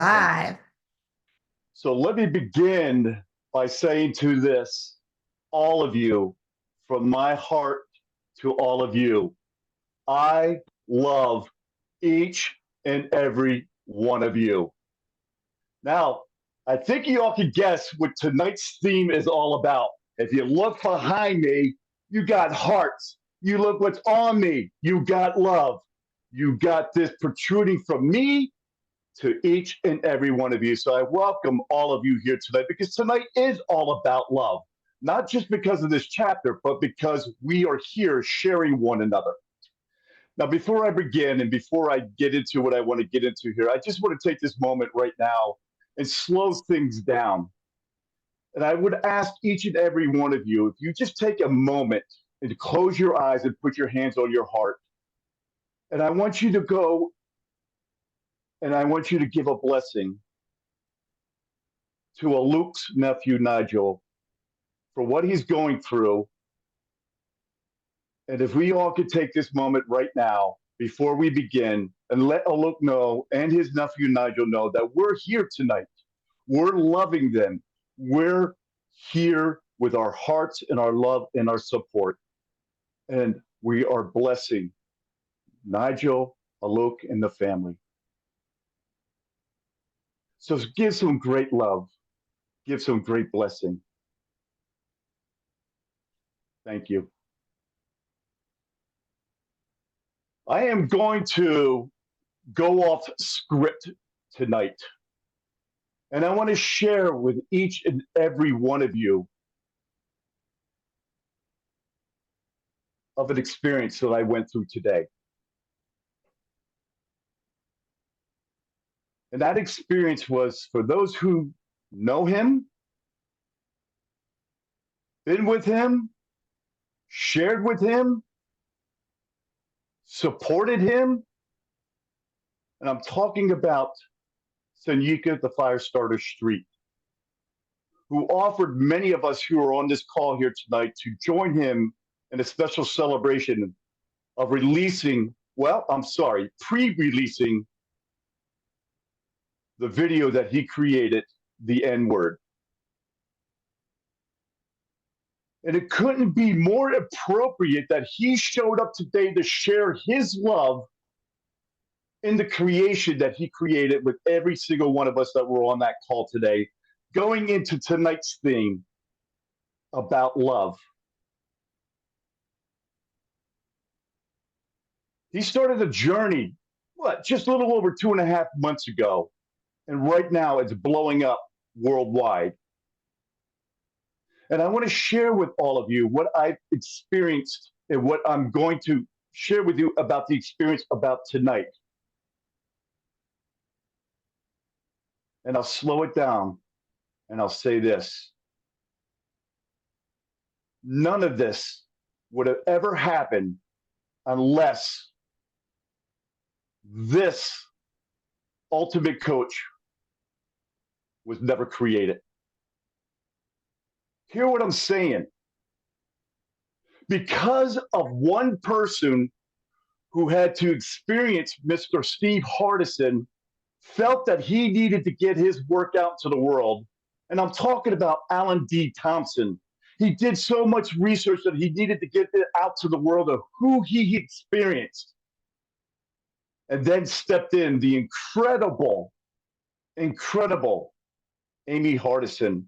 And Five. so let me begin by saying to this, all of you, from my heart to all of you, I love each and every one of you. Now, I think you all can guess what tonight's theme is all about. If you look behind me, you got hearts. You look what's on me, you got love. You got this protruding from me to each and every one of you. So I welcome all of you here tonight because tonight is all about love, not just because of this chapter, but because we are here sharing one another. Now, before I begin and before I get into what I want to get into here, I just want to take this moment right now and slow things down. And I would ask each and every one of you if you just take a moment and close your eyes and put your hands on your heart. And I want you to go and I want you to give a blessing to a Luke's nephew, Nigel, for what he's going through. And if we all could take this moment right now before we begin and let Aluk know and his nephew Nigel know that we're here tonight. We're loving them. We're here with our hearts and our love and our support. And we are blessing Nigel, Aluk, and the family. So give some great love. Give some great blessing. Thank you. I am going to go off script tonight. And I want to share with each and every one of you of an experience that I went through today. And that experience was for those who know him, been with him, shared with him, supported him. And I'm talking about Sanyika the Firestarter Street, who offered many of us who are on this call here tonight to join him in a special celebration of releasing, well, I'm sorry, pre-releasing the video that he created, the N-word. And it couldn't be more appropriate that he showed up today to share his love in the creation that he created with every single one of us that were on that call today, going into tonight's theme about love. He started a journey, just a little over 2.5 months ago. And right now it's blowing up worldwide. And I want to share with all of you what I've experienced and what I'm going to share with you about the experience about tonight. And I'll slow it down and I'll say this. None of this would have ever happened unless this ultimate coach was never created. Hear what I'm saying. Because of one person who had to experience Mr. Steve Hardison, felt that he needed to get his work out to the world. And I'm talking about Alan D. Thompson. He did so much research that he needed to get it out to the world of who he experienced. And then stepped in the incredible Amy Hardison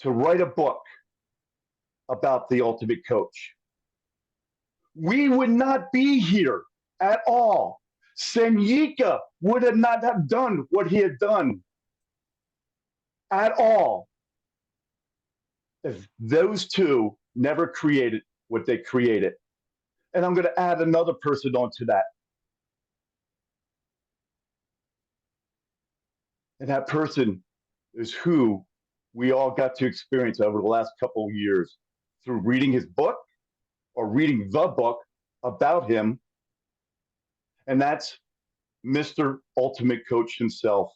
to write a book about the ultimate coach. We would not be here at all. Senyika would have not have done what he had done at all if those two never created what they created. And I'm going to add another person onto that. And that person is who we all got to experience over the last couple of years through reading his book or reading the book about him. And that's Mr. Ultimate Coach himself,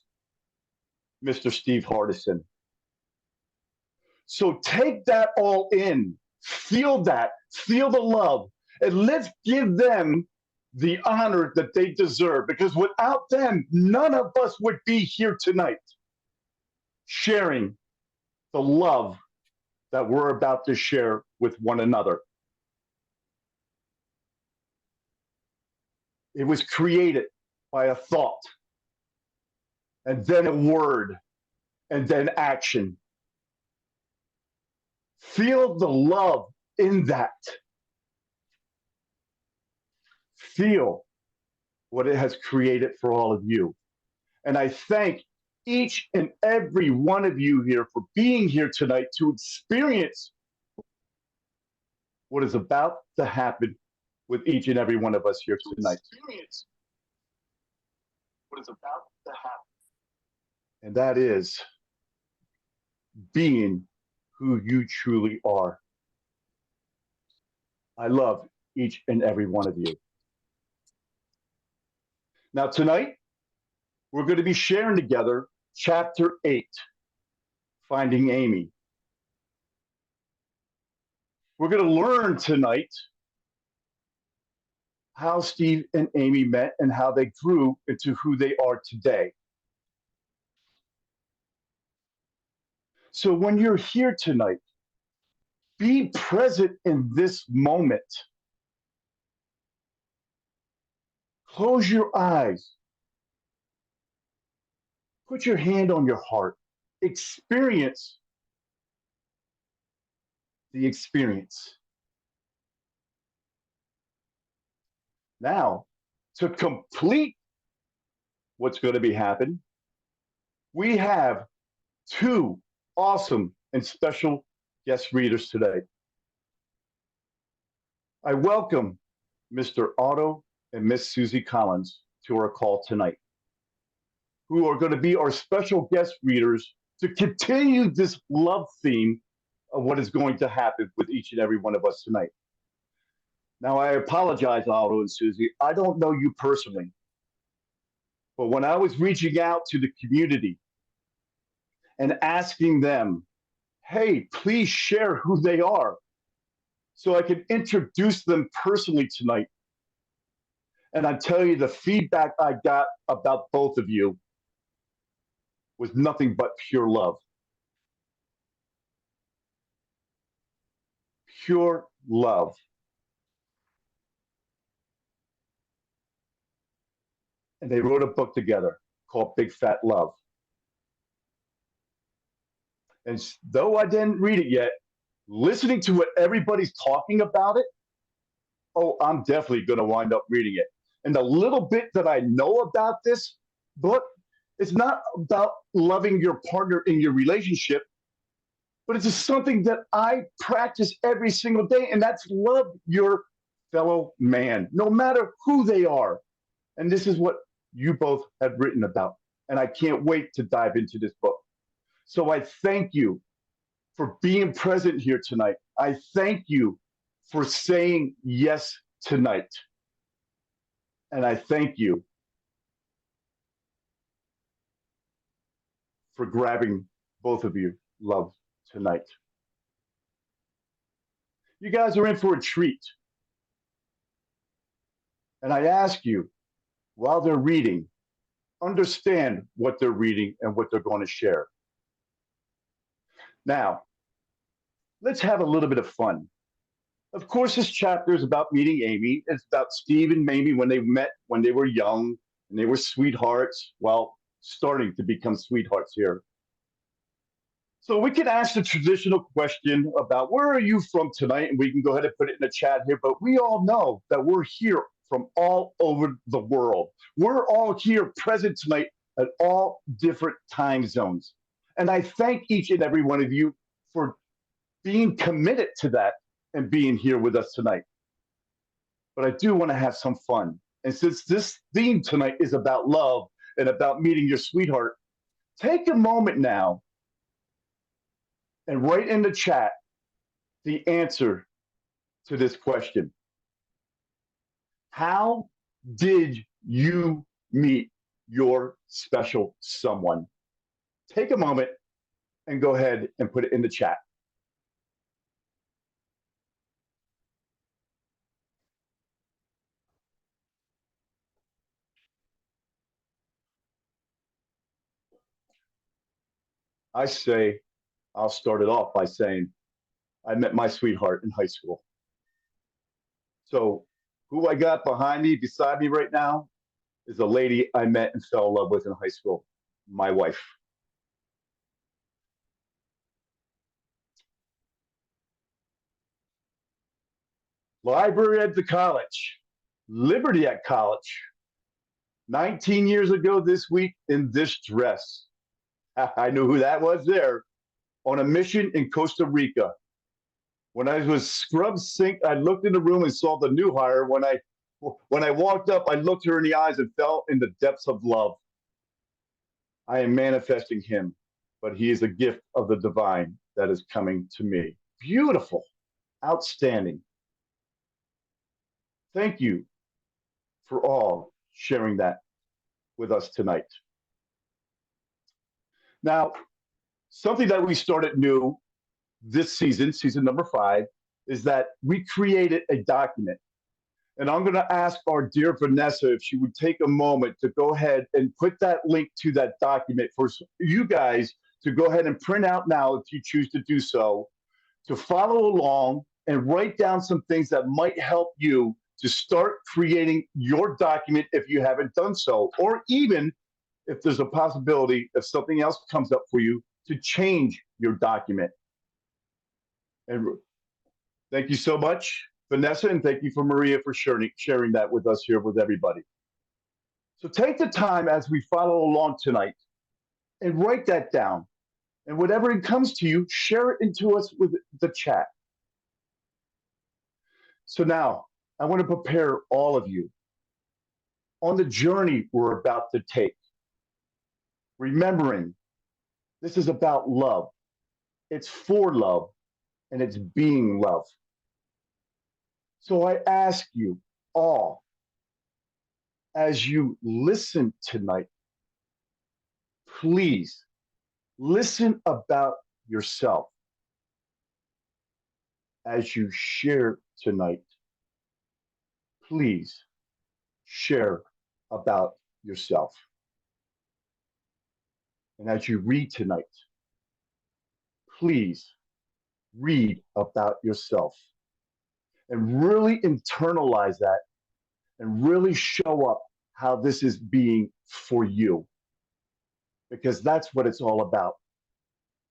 Mr. Steve Hardison. So take that all in, feel that, feel the love, and let's give them the honor that they deserve, because without them, none of us would be here tonight sharing the love that we're about to share with one another. It was created by a thought, and then a word, and then action. Feel the love in that. Feel what it has created for all of you. And I thank each and every one of you here for being here tonight to experience what is about to happen with each and every one of us here tonight. What is about to happen. And that is being who you truly are. I love each and every one of you. Now, tonight, we're going to be sharing together Chapter 8, Finding Amy. We're going to learn tonight how Steve and Amy met and how they grew into who they are today. So when you're here tonight, be present in this moment. Close your eyes. Put your hand on your heart. Experience the experience. Now, to complete what's going to be happening, we have two awesome and special guest readers today. I welcome Mr. Otto and Miss Susie Collins to our call tonight, who are going to be our special guest readers to continue this love theme of what is going to happen with each and every one of us tonight. Now, I apologize, Otto and Susie. I don't know you personally, but when I was reaching out to the community and asking them, hey, please share who they are so I can introduce them personally tonight. And I tell you, the feedback I got about both of you was nothing but pure love. Pure love. And they wrote a book together called Big Fat Love. And though I didn't read it yet, listening to what everybody's talking about it, oh, I'm definitely going to wind up reading it. And the little bit that I know about this book, it's not about loving your partner in your relationship, but it's just something that I practice every single day, and that's love your fellow man, no matter who they are. And this is what you both have written about. And I can't wait to dive into this book. So I thank you for being present here tonight. I thank you for saying yes tonight. And I thank you for grabbing both of you love tonight. You guys are in for a treat. And I ask you, while they're reading, understand what they're reading and what they're going to share. Now, let's have a little bit of fun. Of course, this chapter is about meeting Amy. It's about Steve and Amy when they met when they were young and they were sweethearts. Well, starting to become sweethearts here. So we can ask the traditional question about where are you from tonight, and we can go ahead and put it in the chat here. But we all know that we're here from all over the world. We're all here present tonight at all different time zones. And I thank each and every one of you for being committed to that and being here with us tonight. But I do want to have some fun. And since this theme tonight is about love and about meeting your sweetheart, take a moment now and write in the chat the answer to this question. How did you meet your special someone? Take a moment and go ahead and put it in the chat. I say, I'll start it off by saying, I met my sweetheart in high school. So, who I got behind me, beside me right now, is a lady I met and fell in love with in high school, my wife. Library at the college, Liberty at college. 19 years ago this week in this dress. I knew who that was there. On a mission in Costa Rica. When I was scrub sink, I looked in the room and saw the new hire. When I walked up, I looked her in the eyes and fell in the depths of love. I am manifesting him, but he is a gift of the divine that is coming to me. Beautiful, outstanding. Thank you for all sharing that with us tonight. Now, something that we started new this season, season number 5, is that we created a document. And I'm going to ask our dear Vanessa if she would take a moment to go ahead and put that link to that document for you guys to go ahead and print out now if you choose to do so, to follow along and write down some things that might help you to start creating your document if you haven't done so, or even if there's a possibility if something else comes up for you to change your document. And thank you so much, Vanessa, and thank you for Maria for sharing that with us here with everybody. So take the time as we follow along tonight and write that down. And whatever it comes to you, share it into us with the chat. So now I want to prepare all of you on the journey we're about to take. Remembering this is about love. It's for love and it's being love. So I ask you all, as you listen tonight, please listen about yourself. As you share tonight, please share about yourself. And as you read tonight, please read about yourself and really internalize that and really show up how this is being for you. Because that's what it's all about.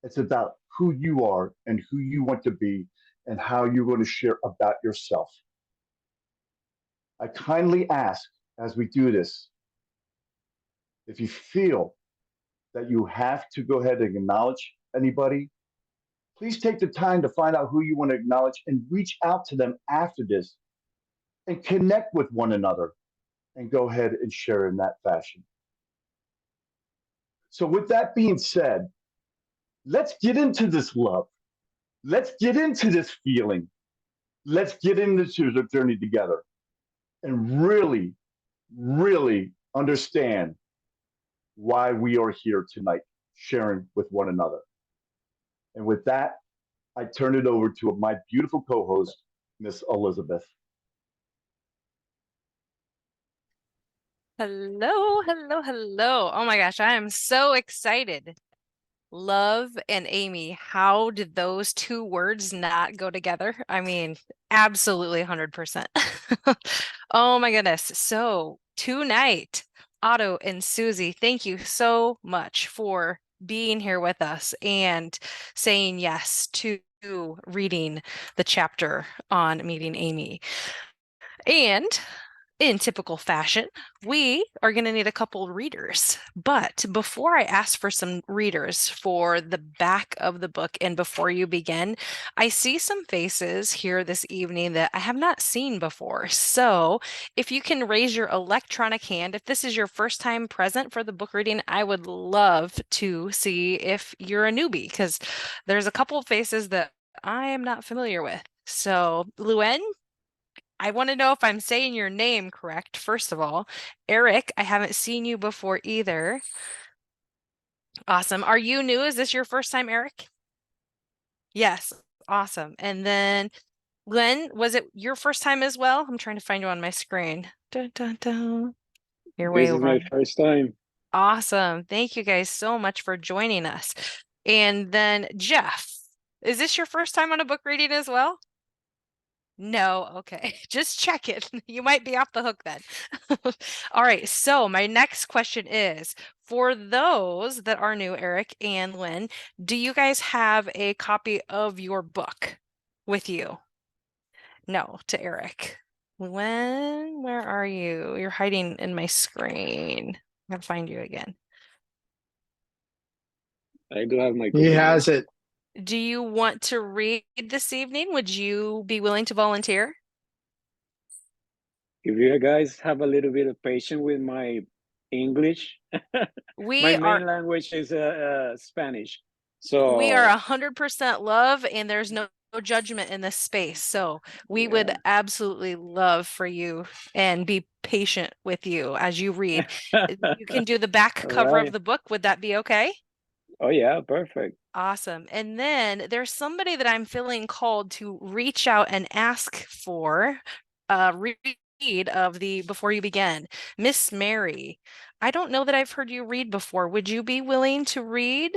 It's about who you are and who you want to be and how you're going to share about yourself. I kindly ask as we do this, if you feel that you have to go ahead and acknowledge anybody, please take the time to find out who you want to acknowledge and reach out to them after this and connect with one another and go ahead and share in that fashion. So with that being said, let's get into this love. Let's get into this feeling. Let's get into the journey together and really, really understand why we are here tonight, sharing with one another. And with that, I turn it over to my beautiful co-host, Miss Elizabeth. Hello, hello, hello. Oh my gosh, I am so excited. Love and Amy, how did those two words not go together? I mean, absolutely 100%. Oh my goodness. So tonight, Otto and Susie, thank you so much for being here with us and saying yes to reading the chapter on meeting Amy. And in typical fashion, we are going to need a couple readers. But before I ask for some readers for the back of the book and before you begin, I see some faces here this evening that I have not seen before. So if you can raise your electronic hand, if this is your first time present for the book reading, I would love to see if you're a newbie because there's a couple of faces that I am not familiar with. So Luen, I want to know if I'm saying your name correct, first of all. Eric, I haven't seen you before either. Awesome. Are you new? Is this your first time, Eric? Yes. Awesome. And then Glenn, was it your first time as well? I'm trying to find you on my screen. Dun, dun, dun. You're way This is over. my first time. Awesome. Thank you guys so much for joining us. And then Jeff, is this your first time on a book reading as well? No, okay. Just check it. You might be off the hook then. All right, so my next question is, for those that are new, Eric and Lynn, do you guys have a copy of your book with you? No, to Eric. Lynn, where are you? You're hiding in my screen. I gotta find you again. I do have my He copy. has it. Do you want to read this evening? Would you be willing to volunteer? If you guys have a little bit of patience with my English, We my are main language is Spanish. we are So 100% love, and there's no judgment in this space. So we would yeah. absolutely love for you and be patient with you as you read. You can do the back All cover of right. the book. Would that be okay? Oh yeah, perfect. Awesome. And then there's somebody that I'm feeling called to reach out and ask for a read of the Before You Begin. Miss Mary, I don't know that I've heard you read before. Would you be willing to read?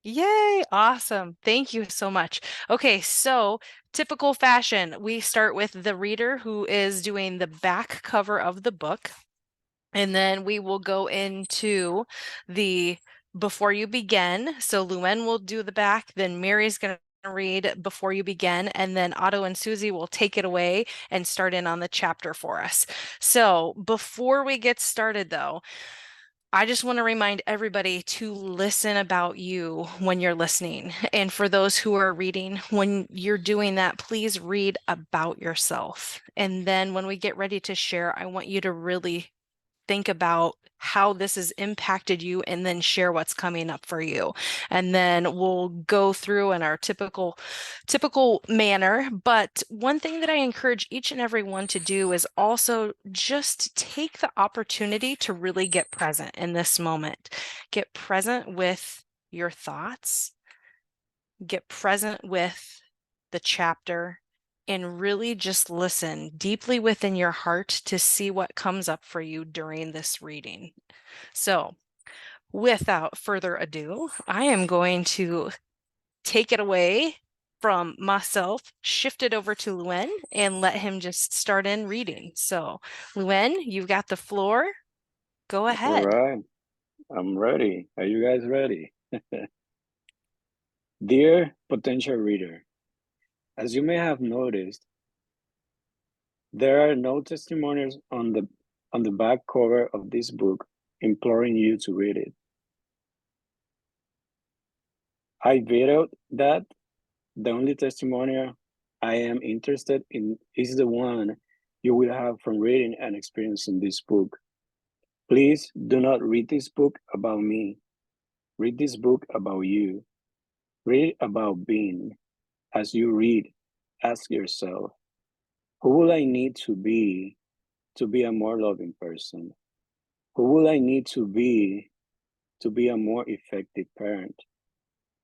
Yay, awesome. Thank you so much. Okay, so typical fashion, we start with the reader who is doing the back cover of the book. And then we will go into the Before You Begin. So Luann will do the back, then Mary's going to read Before You Begin, and then Otto and Susie will take it away and start in on the chapter for us. So before we get started, though, I just want to remind everybody to listen about you when you're listening. And for those who are reading, when you're doing that, please read about yourself. And then when we get ready to share, I want you to really think about how this has impacted you and then share what's coming up for you. And then we'll go through in our typical manner. But one thing that I encourage each and every one to do is also just take the opportunity to really get present in this moment. Get present with your thoughts, get present with the chapter, and really just listen deeply within your heart to see what comes up for you during this reading. So, without further ado, I am going to take it away from myself, shift it over to Luen, and let him just start in reading. So, Luen, you've got the floor. Go All ahead. right. I'm ready. Are you guys ready? Dear potential reader, as you may have noticed, there are no testimonials on the back cover of this book imploring you to read it. I vetoed that. The only testimonial I am interested in is the one you will have from reading and experiencing this book. Please do not read this book about me. Read this book about you. Read about being. As you read, ask yourself, who will I need to be a more loving person? Who will I need to be a more effective parent?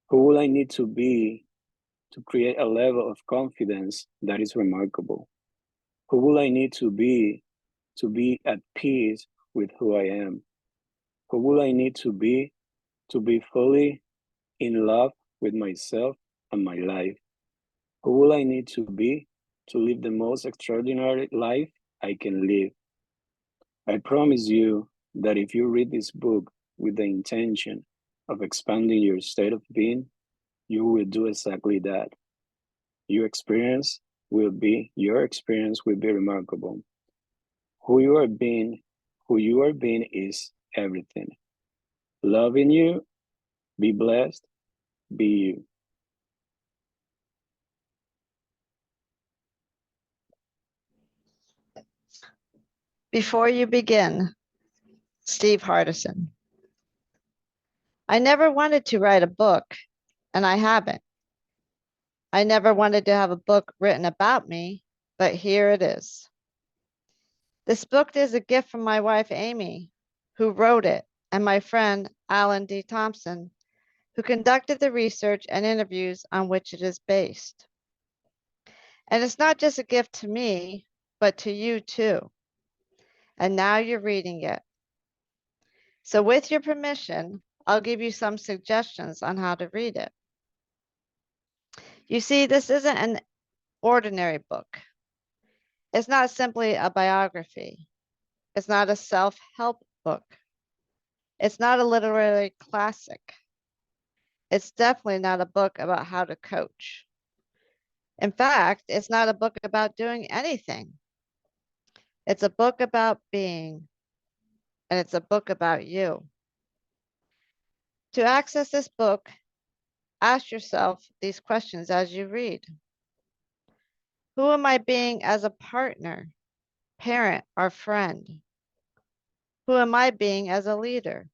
Who will I need to be to create a level of confidence that is remarkable? Who will I need to be at peace with who I am? Who will I need to be fully in love with myself and my life? Who will I need to be to live the most extraordinary life I can live? I promise you that if you read this book with the intention of expanding your state of being, you will do exactly that. Your experience will be remarkable. Who you are being is everything. Loving you, be blessed, be you. Before You Begin, Steve Hardison. I never wanted to write a book, and I haven't. I never wanted to have a book written about me, but here it is. This book is a gift from my wife, Amy, who wrote it, and my friend, Alan D. Thompson, who conducted the research and interviews on which it is based. And it's not just a gift to me, but to you too. And now you're reading it. So with your permission, I'll give you some suggestions on how to read it. You see, this isn't an ordinary book. It's not simply a biography. It's not a self-help book. It's not a literary classic. It's definitely not a book about how to coach. In fact, it's not a book about doing anything. It's a book about being, and it's a book about you. To access this book, ask yourself these questions as you read. Who am I being as a partner, parent, or friend? Who am I being as a leader?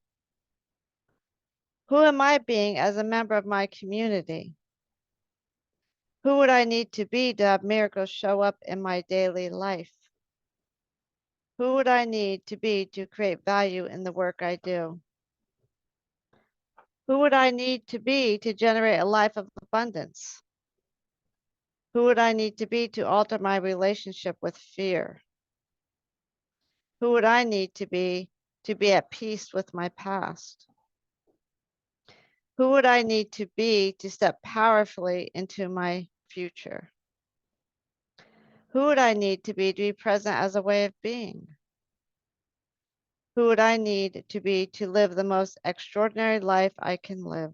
Who am I being as a member of my community? Who would I need to be to have miracles show up in my daily life? Who would I need to be to create value in the work I do? Who would I need to be to generate a life of abundance? Who would I need to be to alter my relationship with fear? Who would I need to be at peace with my past? Who would I need to be to step powerfully into my future? Who would I need to be present as a way of being? Who would I need to be to live the most extraordinary life I can live?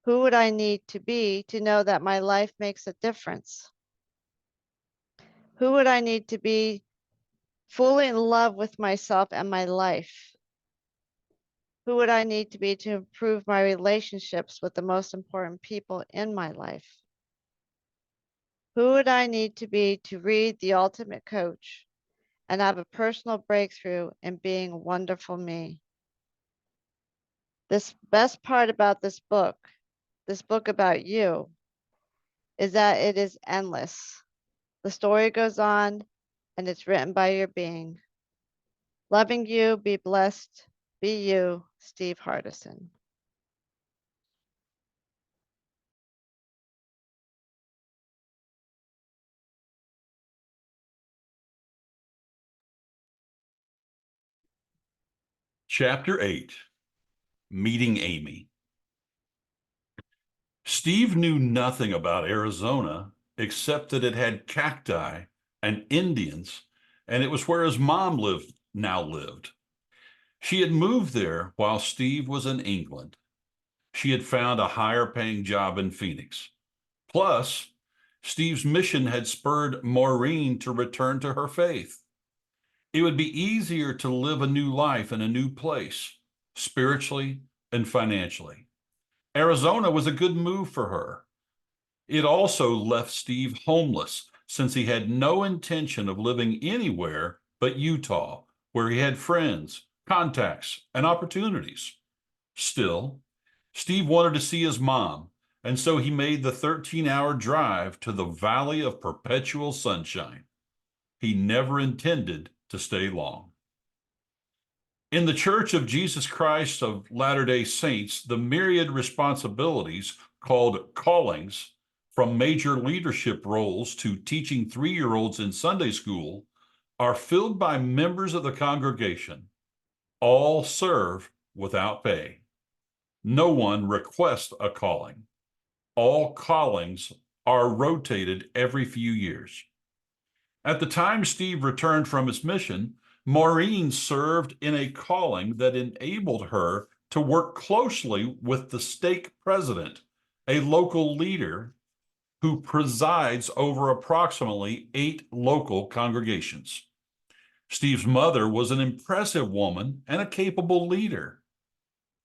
Who would I need to be to know that my life makes a difference? Who would I need to be fully in love with myself and my life? Who would I need to be to improve my relationships with the most important people in my life? Who would I need to be to read The Ultimate Coach and have a personal breakthrough in being wonderful me? This best part about this book about you, is that it is endless. The story goes on and it's written by your being. Loving you, be blessed, be you, Steve Hardison. Chapter 8, Meeting Amy. Steve knew nothing about Arizona except that it had cacti and Indians, and it was where his mom now lived. She had moved there while Steve was in England. She had found a higher paying job in Phoenix. Plus, Steve's mission had spurred Maureen to return to her faith. It would be easier to live a new life in a new place, spiritually and financially. Arizona was a good move for her. It also left Steve homeless, since he had no intention of living anywhere but Utah, where he had friends, contacts, and opportunities. Still, Steve wanted to see his mom, and so he made the 13-hour drive to the Valley of Perpetual Sunshine. He never intended to stay long. In the Church of Jesus Christ of Latter-day Saints, the myriad responsibilities called callings, from major leadership roles to teaching 3-year-olds in Sunday school, are filled by members of the congregation. All serve without pay. No one requests a calling. All callings are rotated every few years. At the time Steve returned from his mission, Maureen served in a calling that enabled her to work closely with the stake president, a local leader who presides over approximately 8 local congregations. Steve's mother was an impressive woman and a capable leader.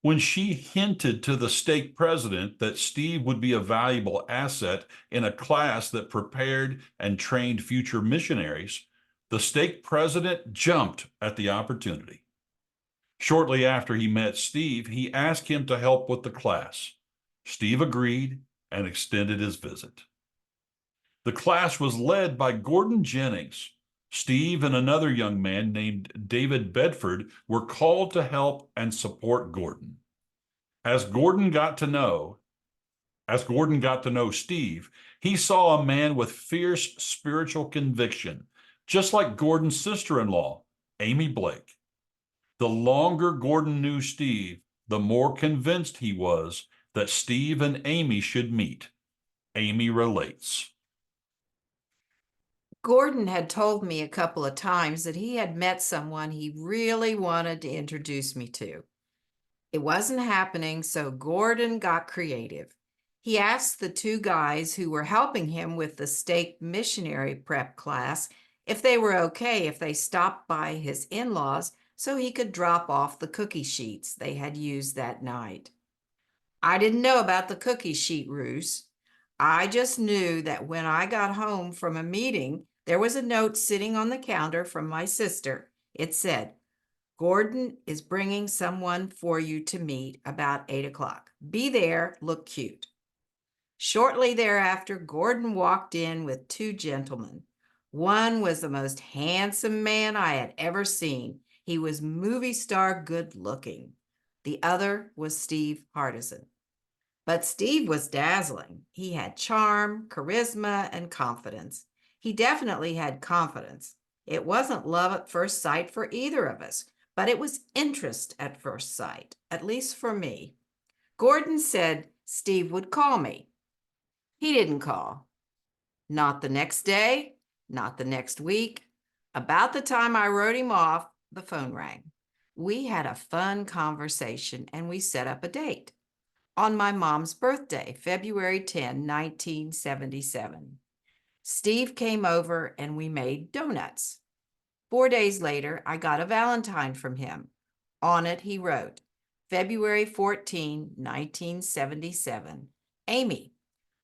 When she hinted to the stake president that Steve would be a valuable asset in a class that prepared and trained future missionaries, the stake president jumped at the opportunity. Shortly after he met Steve, he asked him to help with the class. Steve agreed and extended his visit. The class was led by Gordon Jennings. Steve and another young man named David Bedford were called to help and support Gordon. As Gordon got to know Steve, he saw a man with fierce spiritual conviction, just like Gordon's sister-in-law, Amy Blake. The longer Gordon knew Steve, the more convinced he was that Steve and Amy should meet. Amy relates. Gordon had told me a couple of times that he had met someone he really wanted to introduce me to. It wasn't happening, so Gordon got creative. He asked the two guys who were helping him with the stake missionary prep class if they were okay if they stopped by his in-laws so he could drop off the cookie sheets they had used that night. I didn't know about the cookie sheet ruse. I just knew that when I got home from a meeting, there was a note sitting on the counter from my sister. It said, "Gordon is bringing someone for you to meet about 8 o'clock. Be there, look cute." Shortly thereafter, Gordon walked in with two gentlemen. One was the most handsome man I had ever seen. He was movie star good looking. The other was Steve Hardison. But Steve was dazzling. He had charm, charisma, and confidence. He definitely had confidence. It wasn't love at first sight for either of us, but it was interest at first sight, at least for me. Gordon said Steve would call me. He didn't call. Not the next day, not the next week. About the time I wrote him off, the phone rang. We had a fun conversation and we set up a date on my mom's birthday, February 10, 1977. Steve came over and we made donuts. 4 days later, I got a Valentine from him. On it, he wrote, February 14, 1977. Amy,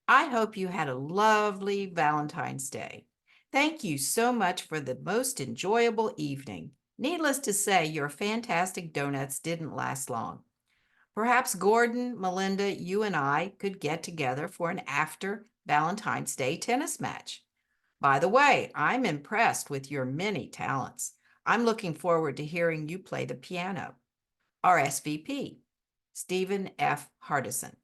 I hope you had a lovely Valentine's Day. Thank you so much for the most enjoyable evening. Needless to say, your fantastic donuts didn't last long. Perhaps Gordon, Melinda, you and I could get together for an after Valentine's Day tennis match. By the way, I'm impressed with your many talents. I'm looking forward to hearing you play the piano. RSVP, Stephen F. Hardison.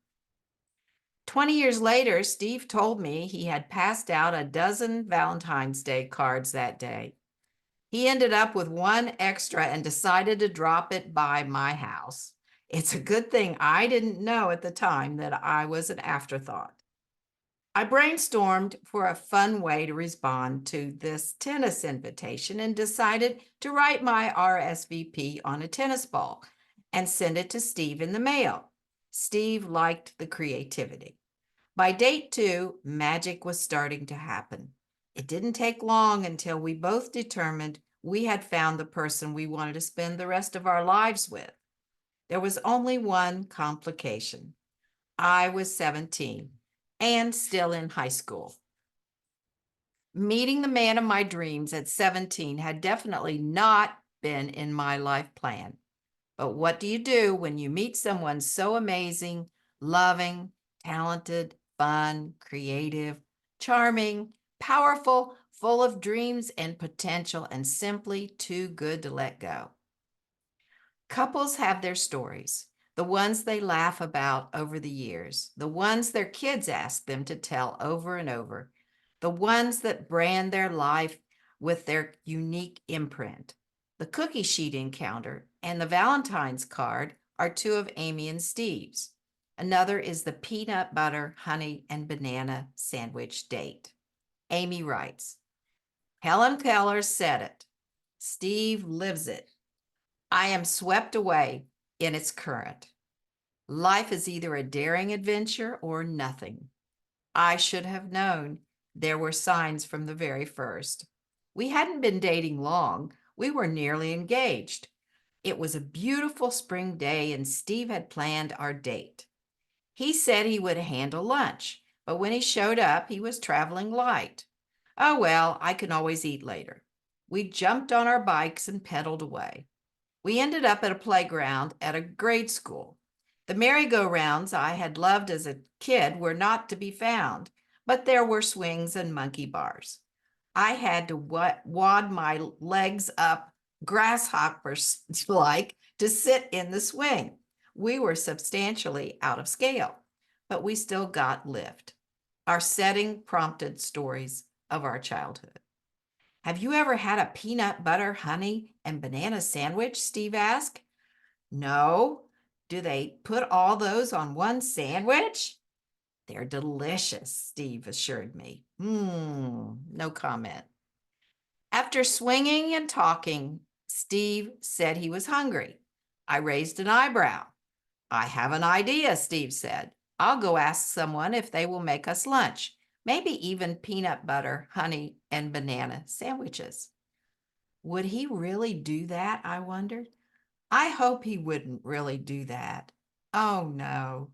20 years later, Steve told me he had passed out a dozen Valentine's Day cards that day. He ended up with one extra and decided to drop it by my house. It's a good thing I didn't know at the time that I was an afterthought. I brainstormed for a fun way to respond to this tennis invitation and decided to write my RSVP on a tennis ball and send it to Steve in the mail. Steve liked the creativity. By date 2, magic was starting to happen. It didn't take long until we both determined we had found the person we wanted to spend the rest of our lives with. There was only one complication. I was 17 and still in high school. Meeting the man of my dreams at 17 had definitely not been in my life plan. But what do you do when you meet someone so amazing, loving, talented, fun, creative, charming, powerful, full of dreams and potential, and simply too good to let go? Couples have their stories, the ones they laugh about over the years, the ones their kids ask them to tell over and over, the ones that brand their life with their unique imprint. The cookie sheet encounter and the Valentine's card are two of Amy and Steve's. Another is the peanut butter, honey, and banana sandwich date. Amy writes, Helen Keller said it. Steve lives it. I am swept away in its current. Life is either a daring adventure or nothing. I should have known. There were signs from the very first. We hadn't been dating long. We were nearly engaged. It was a beautiful spring day and Steve had planned our date. He said he would handle lunch, but when he showed up, he was traveling light. Oh, well, I can always eat later. We jumped on our bikes and pedaled away. We ended up at a playground at a grade school. The merry-go-rounds I had loved as a kid were not to be found, but there were swings and monkey bars. I had to wad my legs up grasshoppers-like to sit in the swing. We were substantially out of scale, but we still got lift. Our setting prompted stories of our childhood. Have you ever had a peanut butter, honey, and banana sandwich? Steve asked. No. Do they put all those on one sandwich? They're delicious, Steve assured me. No comment. After swinging and talking, Steve said he was hungry. I raised an eyebrow. I have an idea, Steve said. I'll go ask someone if they will make us lunch, maybe even peanut butter, honey, and banana sandwiches. Would he really do that? I wondered. I hope he wouldn't really do that. Oh no.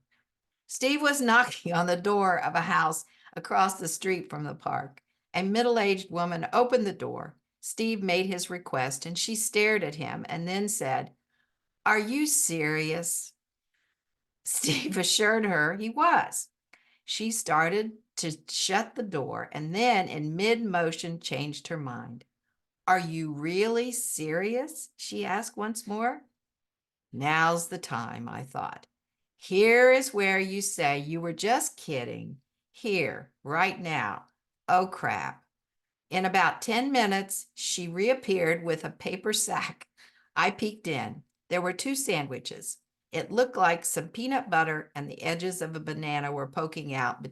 Steve was knocking on the door of a house across the street from the park. A middle-aged woman opened the door. Steve made his request and she stared at him and then said, "Are you serious?" Steve assured her he was. She started to shut the door and then in mid-motion changed her mind. "Are you really serious?" she asked once more. Now's the time, I thought. Here is where you say you were just kidding. Here, right now. Oh, crap. In about 10 minutes, she reappeared with a paper sack. I peeked in. There were 2 sandwiches. It looked like some peanut butter and the edges of a banana were poking out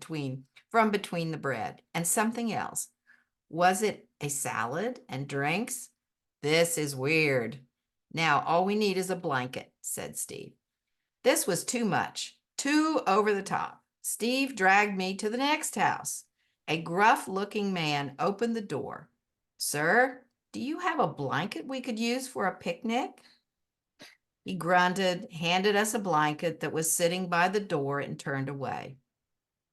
from between the bread, and something else. Was it a salad and drinks? This is weird. Now, all we need is a blanket, said Steve. This was too much, too over the top. Steve dragged me to the next house. A gruff-looking man opened the door. "Sir, do you have a blanket we could use for a picnic?" He grunted, handed us a blanket that was sitting by the door, and turned away.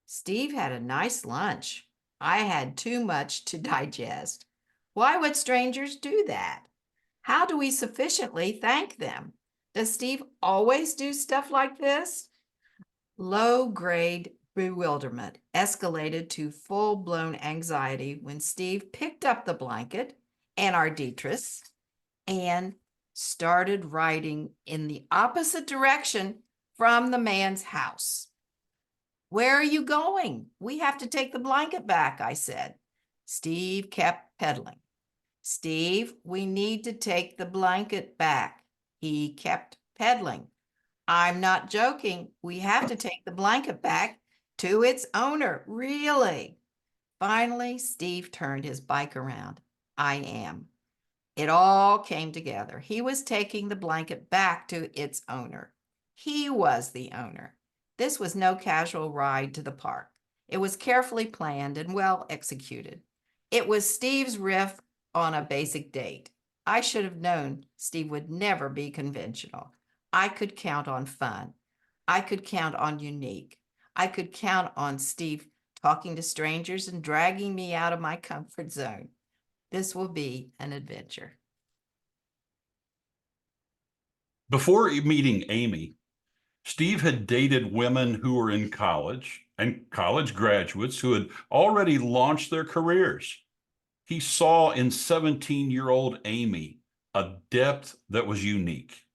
Steve had a nice lunch. I had too much to digest. Why would strangers do that? How do we sufficiently thank them? Does Steve always do stuff like this? Low-grade bewilderment escalated to full-blown anxiety when Steve picked up the blanket and our detritus and started riding in the opposite direction from the man's house. "Where are you going? We have to take the blanket back," I said. Steve kept pedaling. "Steve, we need to take the blanket back." He kept pedaling. "I'm not joking. We have to take the blanket back to its owner. Really?" Finally, Steve turned his bike around. I am. It all came together. He was taking the blanket back to its owner. He was the owner. This was no casual ride to the park. It was carefully planned and well executed. It was Steve's riff on a basic date. I should have known Steve would never be conventional. I could count on fun. I could count on unique. I could count on Steve talking to strangers and dragging me out of my comfort zone. This will be an adventure. Before meeting Amy, Steve had dated women who were in college and college graduates who had already launched their careers. He saw in 17-year-old Amy a depth that was unique.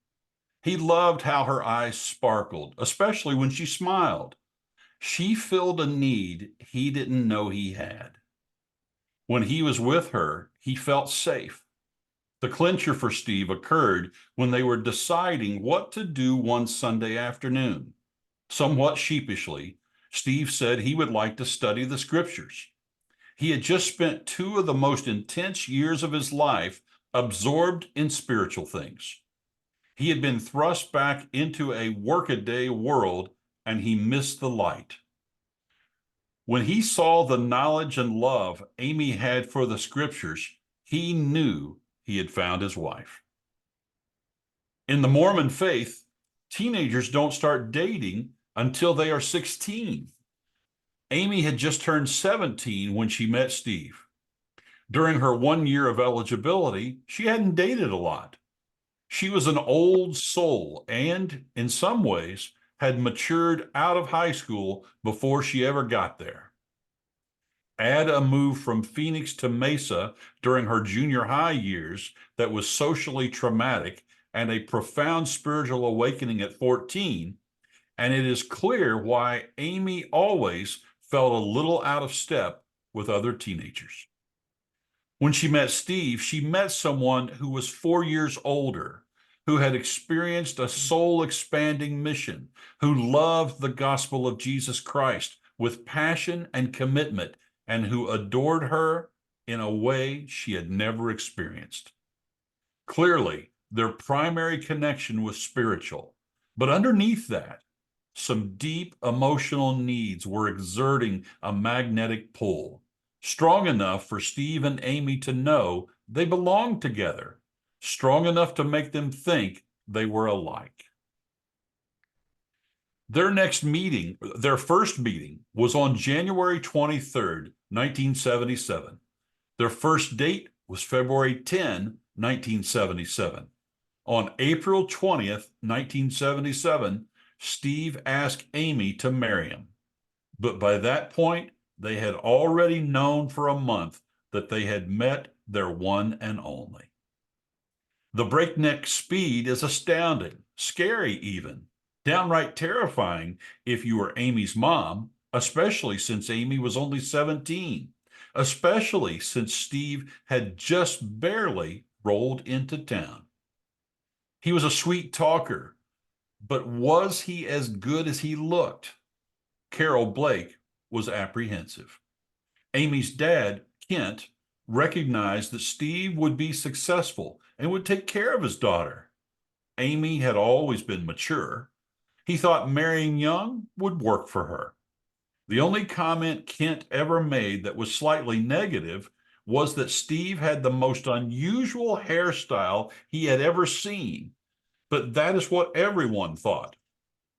He loved how her eyes sparkled, especially when she smiled. She filled a need he didn't know he had. When he was with her, he felt safe. The clincher for Steve occurred when they were deciding what to do one Sunday afternoon. Somewhat sheepishly, Steve said he would like to study the scriptures. He had just spent 2 of the most intense years of his life absorbed in spiritual things. He had been thrust back into a workaday world, and he missed the light. When he saw the knowledge and love Amy had for the scriptures, he knew he had found his wife. In the Mormon faith, teenagers don't start dating until they are 16. Amy had just turned 17 when she met Steve. During her 1 year of eligibility, she hadn't dated a lot. She was an old soul and, in some ways, had matured out of high school before she ever got there. Add a move from Phoenix to Mesa during her junior high years that was socially traumatic and a profound spiritual awakening at 14, and it is clear why Amy always felt a little out of step with other teenagers. When she met Steve, she met someone who was 4 years older, who had experienced a soul expanding mission, who loved the gospel of Jesus Christ with passion and commitment, and who adored her in a way she had never experienced. Clearly, their primary connection was spiritual, but underneath that, some deep emotional needs were exerting a magnetic pull, strong enough for Steve and Amy to know they belonged together, strong enough to make them think they were alike. Their first meeting, was on January 23rd, 1977. Their first date was February 10, 1977. On April 20th, 1977, Steve asked Amy to marry him. But by that point, they had already known for a month that they had met their one and only. The breakneck speed is astounding, scary even, downright terrifying if you were Amy's mom, especially since Amy was only 17, especially since Steve had just barely rolled into town. He was a sweet talker, but was he as good as he looked? Carol Blake was apprehensive. Amy's dad, Kent, recognized that Steve would be successful and would take care of his daughter. Amy had always been mature. He thought marrying young would work for her. The only comment Kent ever made that was slightly negative was that Steve had the most unusual hairstyle he had ever seen. But that is what everyone thought.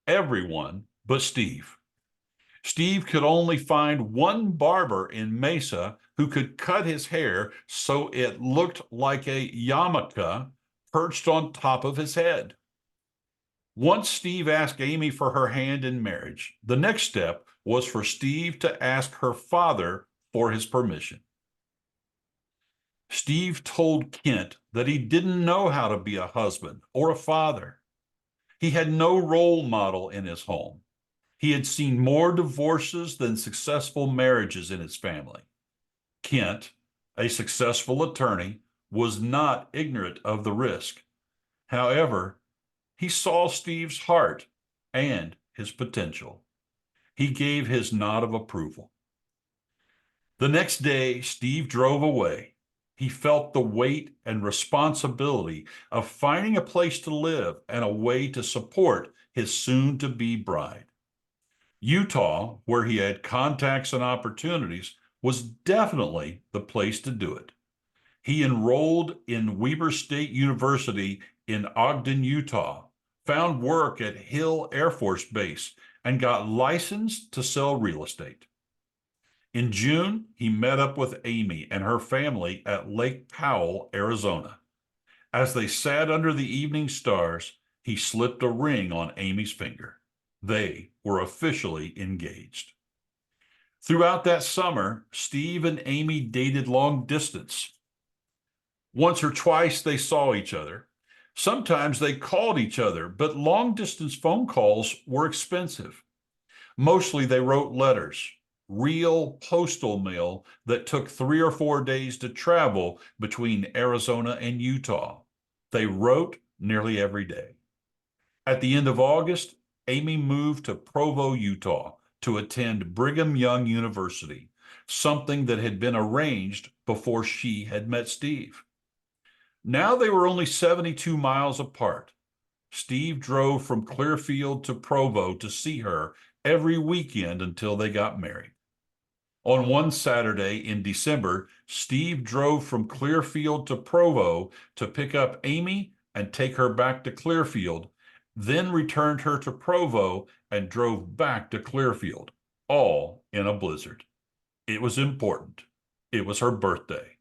Everyone but Steve. Steve could only find one barber in Mesa who could cut his hair so it looked like a yarmulke perched on top of his head. Once Steve asked Amy for her hand in marriage, the next step was for Steve to ask her father for his permission. Steve told Kent that he didn't know how to be a husband or a father. He had no role model in his home. He had seen more divorces than successful marriages in his family. Kent, a successful attorney, was not ignorant of the risk. However, he saw Steve's heart and his potential. He gave his nod of approval. The next day, Steve drove away. He felt the weight and responsibility of finding a place to live and a way to support his soon-to-be bride. Utah, where he had contacts and opportunities, was definitely the place to do it. He enrolled in Weber State University in Ogden, Utah, found work at Hill Air Force Base, and got licensed to sell real estate. In June, he met up with Amy and her family at Lake Powell, Arizona. As they sat under the evening stars, he slipped a ring on Amy's finger. They were officially engaged. Throughout that summer, Steve and Amy dated long distance. Once or twice they saw each other. Sometimes they called each other, but long distance phone calls were expensive. Mostly they wrote letters, real postal mail that took 3 or 4 days to travel between Arizona and Utah. They wrote nearly every day. At the end of August, Amy moved to Provo, Utah to attend Brigham Young University, something that had been arranged before she had met Steve. Now they were only 72 miles apart. Steve drove from Clearfield to Provo to see her every weekend until they got married. On one Saturday in December, Steve drove from Clearfield to Provo to pick up Amy and take her back to Clearfield, then returned her to Provo and drove back to Clearfield, all in a blizzard. It was important. It was her birthday.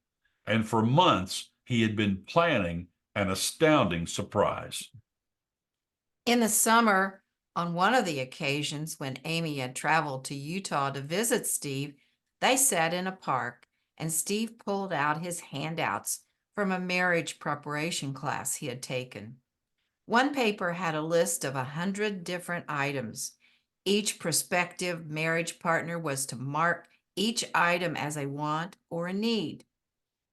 And for months, he had been planning an astounding surprise. In the summer, on one of the occasions when Amy had traveled to Utah to visit Steve, they sat in a park and Steve pulled out his handouts from a marriage preparation class he had taken. One paper had a list of 100 different items. Each prospective marriage partner was to mark each item as a want or a need.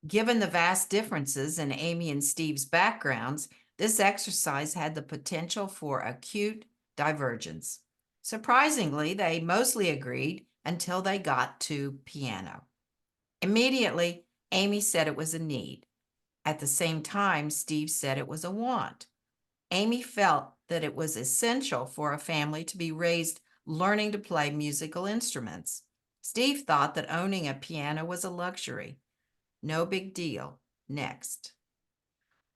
Given the vast differences in Amy and Steve's backgrounds, this exercise had the potential for acute divergence. Surprisingly, they mostly agreed until they got to piano. Immediately, Amy said it was a need. At the same time, Steve said it was a want. Amy felt that it was essential for a family to be raised learning to play musical instruments. Steve thought that owning a piano was a luxury. No big deal. Next.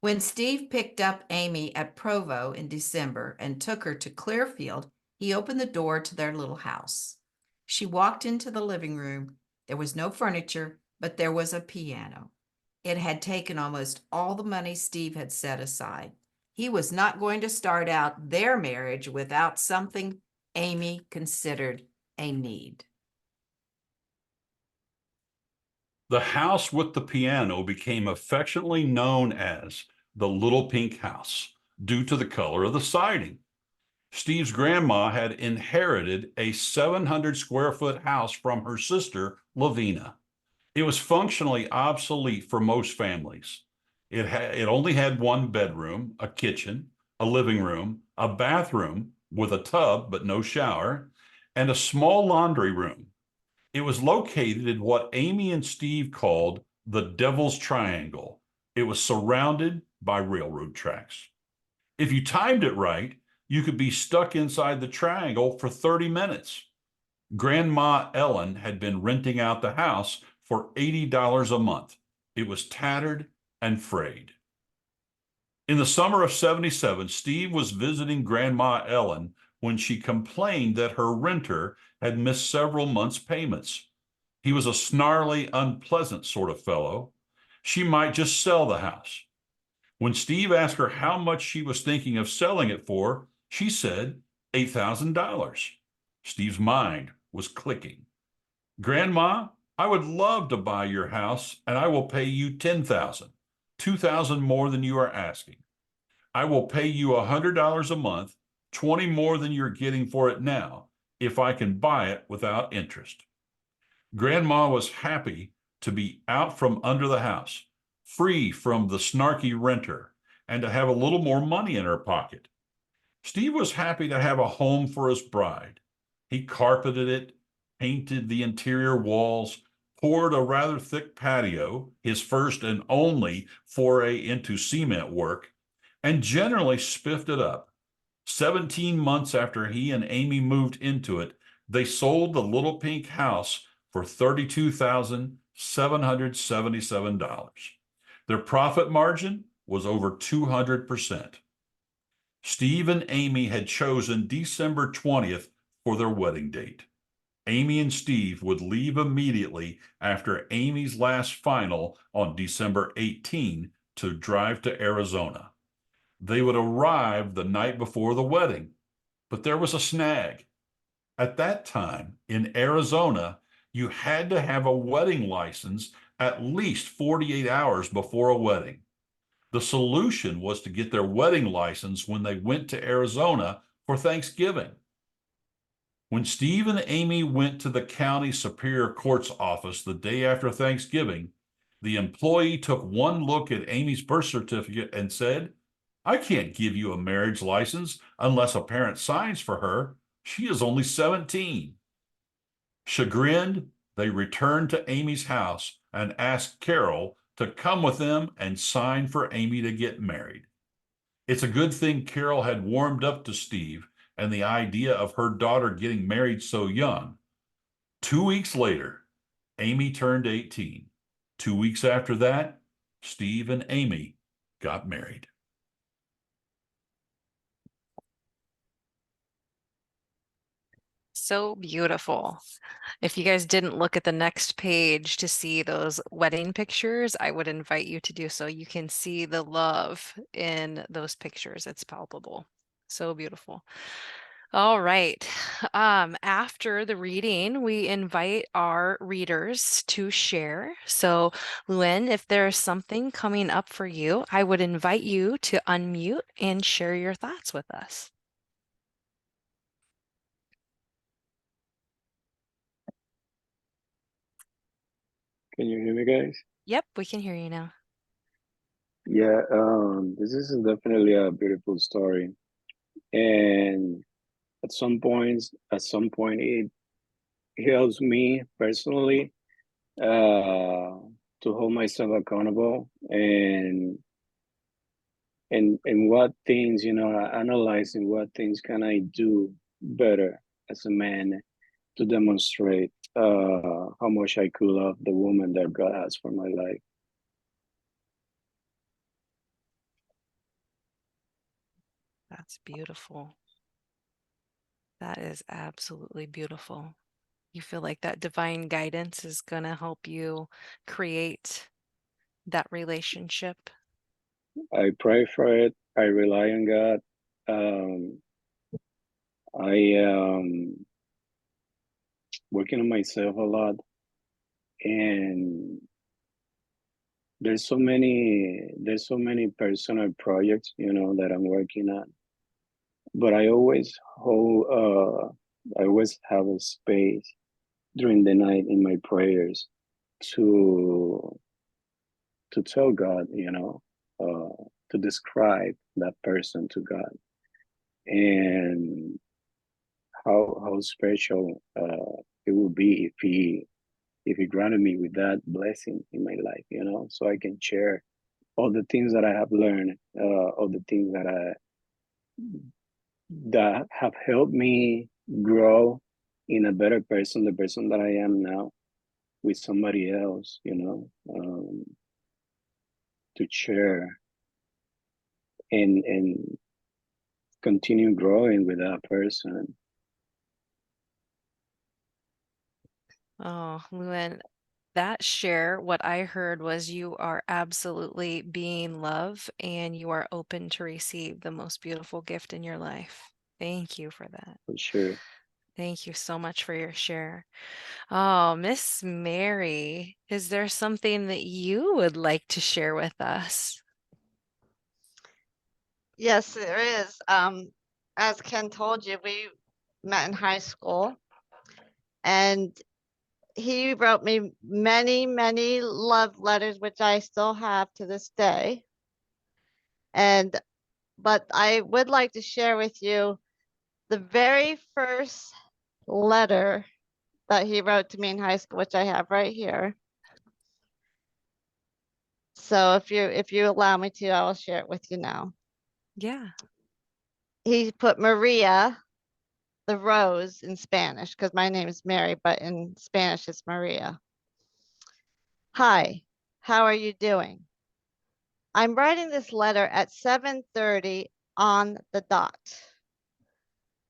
When Steve picked up Amy at Provo in December and took her to Clearfield, he opened the door to their little house. She walked into the living room. There was no furniture, but there was a piano. It had taken almost all the money Steve had set aside. He was not going to start out their marriage without something Amy considered a need. The house with the piano became affectionately known as the Little Pink House due to the color of the siding. Steve's grandma had inherited a 700 square foot house from her sister, Lavina. It was functionally obsolete for most families. It only had one bedroom, a kitchen, a living room, a bathroom with a tub but no shower, and a small laundry room. It was located in what Amy and Steve called the Devil's Triangle. It was surrounded by railroad tracks. If you timed it right, you could be stuck inside the triangle for 30 minutes. Grandma Ellen had been renting out the house for $80 a month. It was tattered and frayed. In the summer of '77, Steve was visiting Grandma Ellen when she complained that her renter had missed several months' payments. He was a snarly, unpleasant sort of fellow. She might just sell the house. When Steve asked her how much she was thinking of selling it for, she said $8,000. Steve's mind was clicking. Grandma, I would love to buy your house and I will pay you $10,000, $2,000 more than you are asking. I will pay you $100 a month, 20 more than you're getting for it now, if I can buy it without interest. Grandma was happy to be out from under the house, free from the snarky renter, and to have a little more money in her pocket. Steve was happy to have a home for his bride. He carpeted it, painted the interior walls, poured a rather thick patio, his first and only foray into cement work, and generally spiffed it up. 17 months after he and Amy moved into it, they sold the Little Pink House for $32,777. Their profit margin was over 200%. Steve and Amy had chosen December 20th for their wedding date. Amy and Steve would leave immediately after Amy's last final on December 18 to drive to Arizona. They would arrive the night before the wedding, but there was a snag. At that time in Arizona, you had to have a wedding license at least 48 hours before a wedding. The solution was to get their wedding license when they went to Arizona for Thanksgiving. When Steve and Amy went to the county superior court's office the day after Thanksgiving, the employee took one look at Amy's birth certificate and said, I can't give you a marriage license unless a parent signs for her. She is only 17. Chagrined, they returned to Amy's house and asked Carol to come with them and sign for Amy to get married. It's a good thing Carol had warmed up to Steve and the idea of her daughter getting married so young. 2 weeks later, Amy turned 18. 2 weeks after that, Steve and Amy got married. So beautiful. If you guys didn't look at the next page to see those wedding pictures, I would invite you to do so. You can see the love in those pictures. It's palpable. So beautiful. All right. After the reading, we invite our readers to share. So, Luen, if there's something coming up for you, I would invite you to unmute and share your thoughts with us. Can you hear me, guys? Yep, we can hear you now. Yeah, this is definitely a beautiful story. And at some point, it helps me personally to hold myself accountable and what things, analyzing what things can I do better as a man to demonstrate how much I could love the woman that God has for my life. That's beautiful. That is absolutely beautiful. You feel like that divine guidance is going to help you create that relationship. I pray for it. I rely on God. Um, I working on myself a lot, and there's so many personal projects, that I'm working on. But I always have a space during the night in my prayers to to tell God, to describe that person to God, and how special it would be if he granted me with that blessing in my life, so I can share all the things that I have learned, all the things that have helped me grow in a better person, the person that I am now, with somebody else, to share and continue growing with that person. Oh, Luen, that share, what I heard was you are absolutely being love and you are open to receive the most beautiful gift in your life. Thank you for that. For sure. Thank you so much for your share. Oh, Miss Mary, is there something that you would like to share with us? Yes, there is. As Ken told you, we met in high school, and he wrote me many, many love letters, which I still have to this day. But I would like to share with you the very first letter that he wrote to me in high school, which I have right here. So if you allow me to, I will share it with you now. Yeah. He put Maria, the rose, in Spanish, because my name is Mary, but in Spanish it's Maria. Hi, how are you doing? I'm writing this letter at 7:30 on the dot.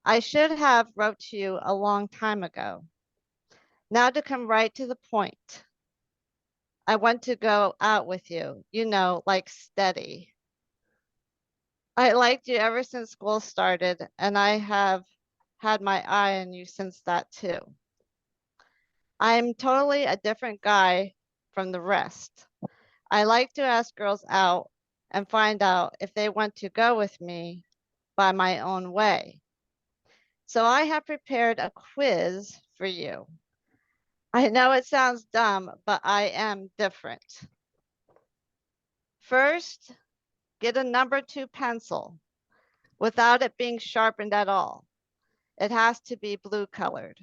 I should have wrote to you a long time ago. Now to come right to the point. I want to go out with you, like steady. I liked you ever since school started, and I have had my eye on you since that too. I'm totally a different guy from the rest. I like to ask girls out and find out if they want to go with me by my own way. So I have prepared a quiz for you. I know it sounds dumb, but I am different. First, get a number 2 pencil without it being sharpened at all. It has to be blue colored.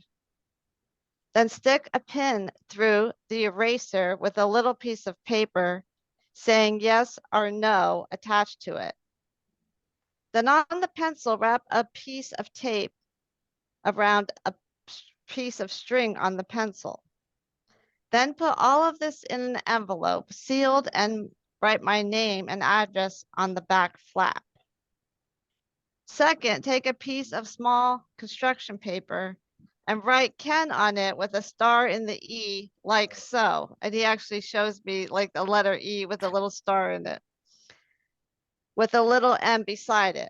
Then stick a pin through the eraser with a little piece of paper saying yes or no attached to it. Then on the pencil, wrap a piece of tape around a piece of string on the pencil. Then put all of this in an envelope, sealed, and write my name and address on the back flap. Second, take a piece of small construction paper and write Ken on it with a star in the E, like so. And he actually shows me like the letter E with a little star in it, with a little M beside it.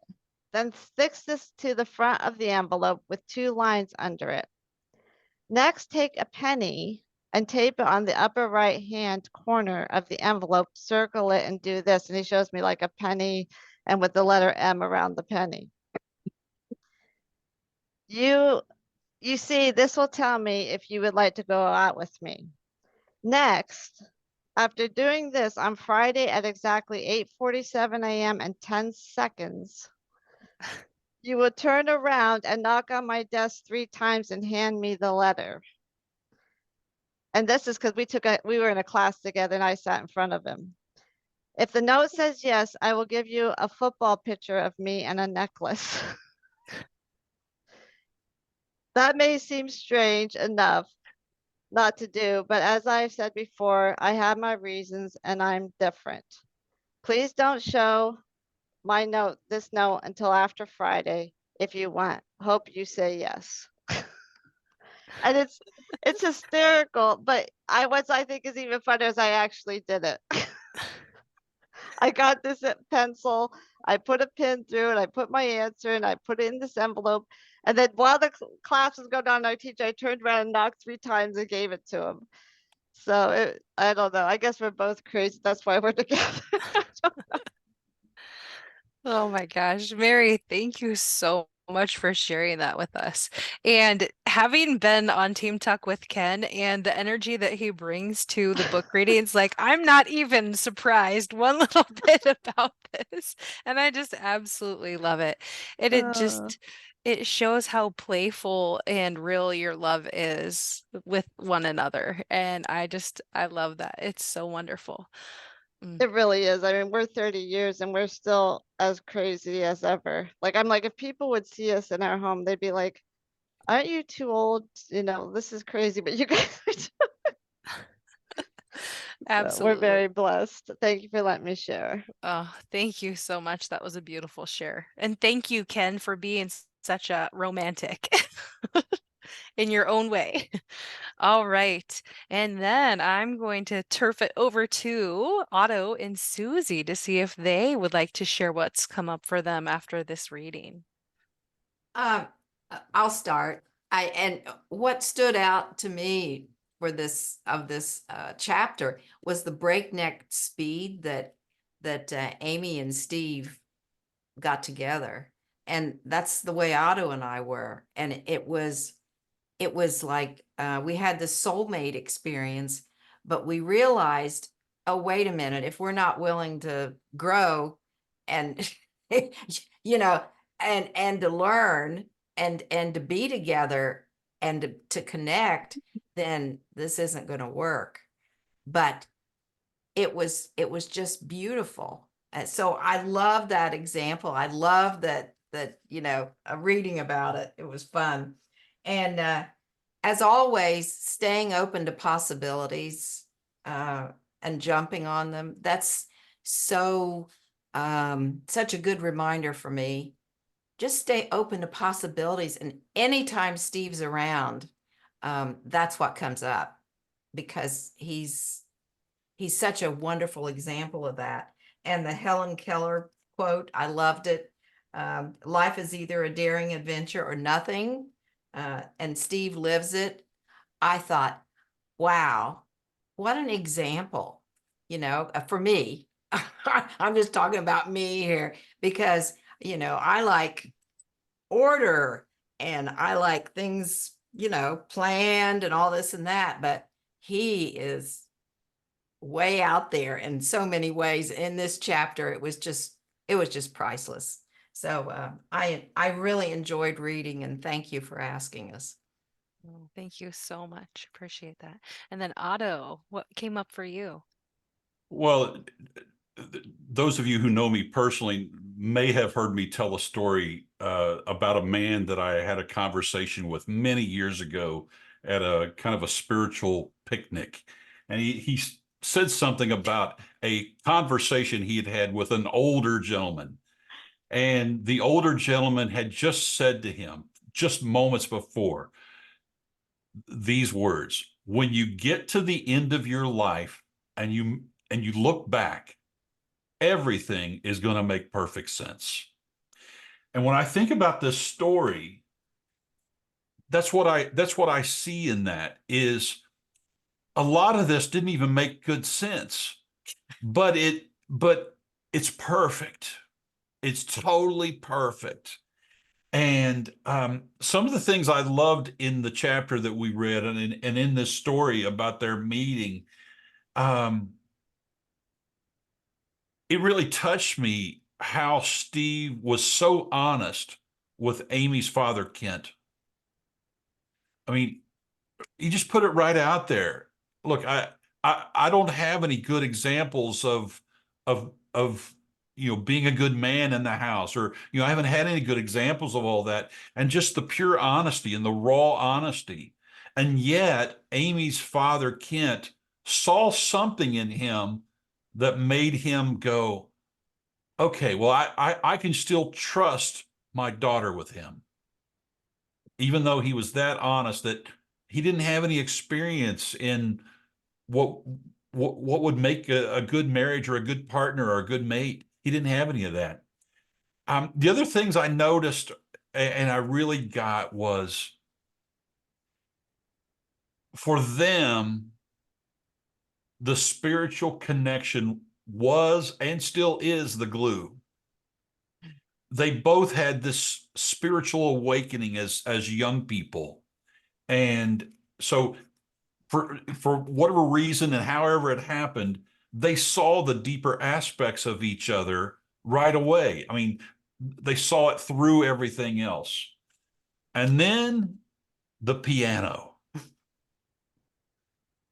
Then sticks this to the front of the envelope with 2 lines under it. Next, take a penny and tape it on the upper right hand corner of the envelope, circle it and do this. And he shows me like a penny and with the letter M around the penny. You see, this will tell me if you would like to go out with me. Next, After doing this on Friday at exactly 8:47 a.m. and 10 seconds, you will turn around and knock on my desk 3 times and hand me the letter. And this is because we were in a class together and I sat in front of him. If the note says yes, I will give you a football picture of me and a necklace. That may seem strange enough not to do, but as I've said before, I have my reasons and I'm different. Please don't show this note until after Friday if you want. Hope you say yes. And it's hysterical, but I think is even funnier is I actually did it. I got this pencil, I put a pin through it, I put my answer and I put it in this envelope. And then while the class was going on, our teacher, I turned around and knocked 3 times and gave it to him. So I don't know. I guess we're both crazy. That's why we're together. Oh my gosh, Mary, thank you so much for sharing that with us. And having been on Team Talk with Ken and the energy that he brings to the book readings, like I'm not even surprised one little bit about this. And I just absolutely love it. And it shows how playful and real your love is with one another. And I love that. It's so wonderful. It really is. I mean, we're 30 years and we're still as crazy as ever. Like, I'm like, if people would see us in our home, they'd be like, aren't you too old? You know, this is crazy, but you guys are too. Absolutely. We're very blessed. Thank you for letting me share. Oh, thank you so much. That was a beautiful share. And thank you, Ken, for being such a romantic in your own way. All right. And then I'm going to turf it over to Otto and Susie to see if they would like to share what's come up for them after this reading. I'll start. And what stood out to me for this chapter was the breakneck speed that Amy and Steve got together, and that's the way Otto and I were. And it was like we had this soulmate experience, but we realized, oh, wait a minute, if we're not willing to grow and you know, and to learn and to be together and to connect, then this isn't going to work. But it was just beautiful. And so I love that example. I love that reading about it. It was fun. And as always, staying open to possibilities and jumping on them. That's so such a good reminder for me. Just stay open to possibilities. And anytime Steve's around, that's what comes up, because he's such a wonderful example of that. And the Helen Keller quote, I loved it. Life is either a daring adventure or nothing. And Steve lives it. I thought, wow, what an example, for me. I'm just talking about me here because, I like order and I like things, planned and all this and that, but he is way out there in so many ways. In this chapter, it was just priceless. So I really enjoyed reading, and thank you for asking us. Oh, thank you so much. Appreciate that. And then Otto, what came up for you? Well, those of you who know me personally may have heard me tell a story about a man that I had a conversation with many years ago at a kind of a spiritual picnic. And he said something about a conversation he had had with an older gentleman. And the older gentleman had just said to him, just moments before, these words: when you get to the end of your life and you look back, everything is going to make perfect sense. And when I think about this story, that's what I see in that. Is a lot of this didn't even make good sense, but it's perfect. It's totally perfect. And some of the things I loved in the chapter that we read and in this story about their meeting, it really touched me how Steve was so honest with Amy's father, Kent. I mean, he just put it right out there. Look, I don't have any good examples of being a good man in the house, or I haven't had any good examples of all that, and just the pure honesty and the raw honesty. And yet Amy's father, Kent, saw something in him that made him go, okay, well, I can still trust my daughter with him, even though he was that honest that he didn't have any experience in what what would make a good marriage or a good partner or a good mate. He didn't have any of that. The other things I noticed and I really got was, for them, the spiritual connection was and still is the glue. They both had this spiritual awakening as young people. And so for whatever reason and however it happened, they saw the deeper aspects of each other right away. I mean, they saw it through everything else. And then the piano.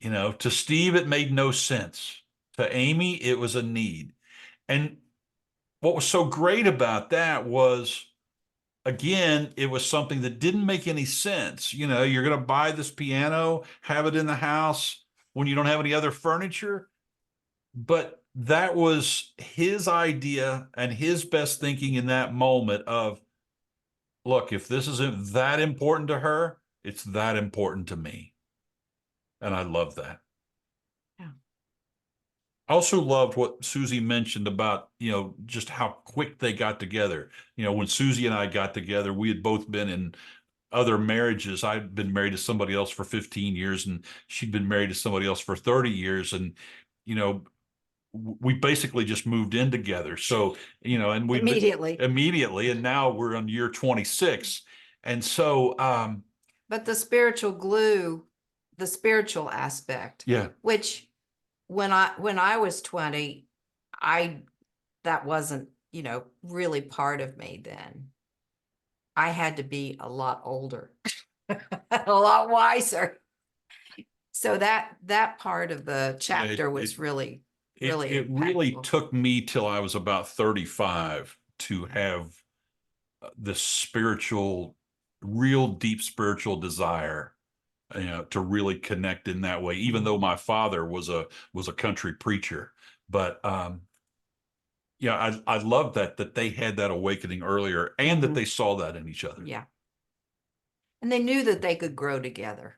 To Steve, it made no sense. To Amy, it was a need. And what was so great about that was, again, it was something that didn't make any sense. You're going to buy this piano, have it in the house when you don't have any other furniture. But that was his idea and his best thinking in that moment of, look, if this isn't that important to her, it's that important to me. And I love that. Yeah. I also loved what Susie mentioned about, just how quick they got together. When Susie and I got together, we had both been in other marriages. I'd been married to somebody else for 15 years, and she'd been married to somebody else for 30 years. And, we basically just moved in together. So, and we immediately, and now we're on year 26. And so, But the spiritual glue, the spiritual aspect, yeah, which when I was 20, that wasn't, really part of me then. I had to be a lot older, a lot wiser. So that part of the chapter was really it really impactful. took me till I was about 35 to have this real deep spiritual desire, to really connect in that way, even though my father was a country preacher. But I love that they had that awakening earlier, and that they saw that in each other. Yeah. And they knew that they could grow together.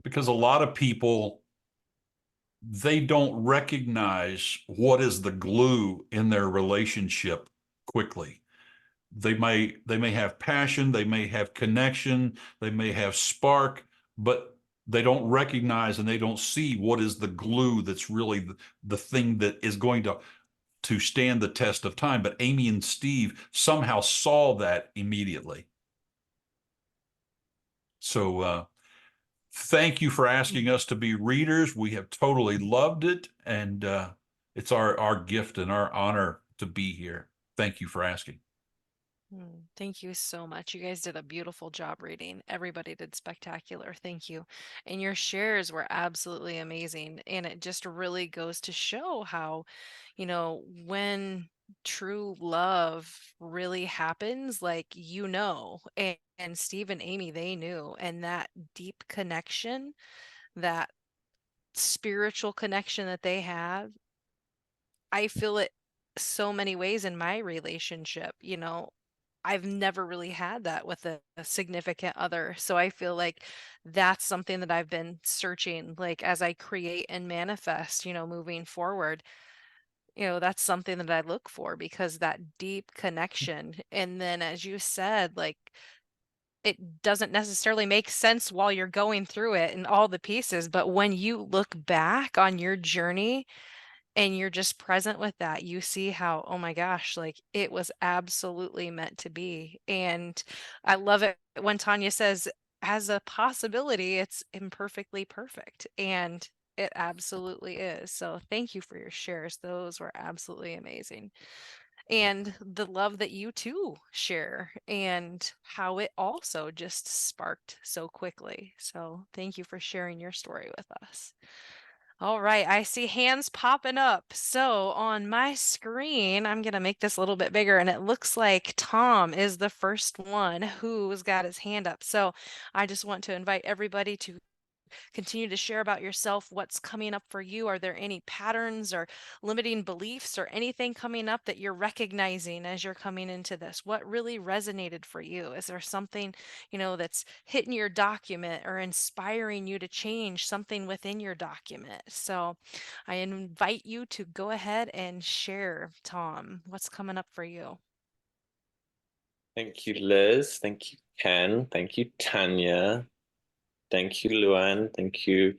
Because a lot of people, they don't recognize what is the glue in their relationship quickly. They may have passion, they may have connection, they may have spark, but they don't recognize and they don't see what is the glue that's really the thing that is going to stand the test of time. But Amy and Steve somehow saw that immediately. So thank you for asking us to be readers. We have totally loved it, and it's our gift and our honor to be here. Thank you for asking. Thank you so much. You guys did a beautiful job reading. Everybody did spectacular. Thank you. And your shares were absolutely amazing. And it just really goes to show how, when true love really happens, like, and Steve and Amy, they knew, and that deep connection, that spiritual connection that they have, I feel it so many ways in my relationship. I've never really had that with a significant other. So I feel like that's something that I've been searching, like, as I create and manifest, moving forward. That's something that I look for, because that deep connection. And then, as you said, like, it doesn't necessarily make sense while you're going through it and all the pieces, but when you look back on your journey and you're just present with that, you see how, oh my gosh, like, it was absolutely meant to be. And I love it when Tanya says, as a possibility, it's imperfectly perfect. And It absolutely is. So thank you for your shares. Those were absolutely amazing. And the love that you too share and how it also just sparked so quickly. So thank you for sharing your story with us. All right, I see hands popping up. So on my screen, I'm going to make this a little bit bigger, and it looks like Tom is the first one who's got his hand up. So I just want to invite everybody to continue to share about yourself, what's coming up for you. Are there any patterns or limiting beliefs or anything coming up that you're recognizing as you're coming into this? What really resonated for you? Is there something, that's hitting your document or inspiring you to change something within your document? So I invite you to go ahead and share, Tom, what's coming up for you. Thank you, Liz. Thank you, Ken. Thank you, Tanya. Thank you, Luann. Thank you,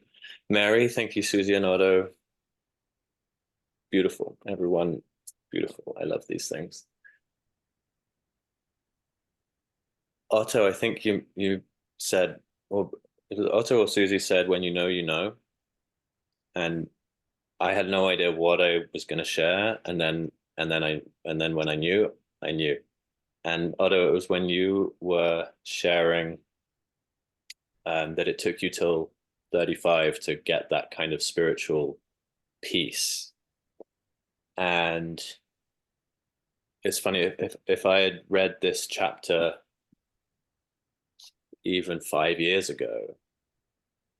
Mary. Thank you, Susie and Otto. Beautiful. Everyone, beautiful. I love these things. Otto, I think you said, or Otto or Susie said, when you know, you know. And I had no idea what I was going to share. And then when I knew, I knew. And Otto, it was when you were sharing that it took you till 35 to get that kind of spiritual peace. And it's funny, if I had read this chapter even 5 years ago,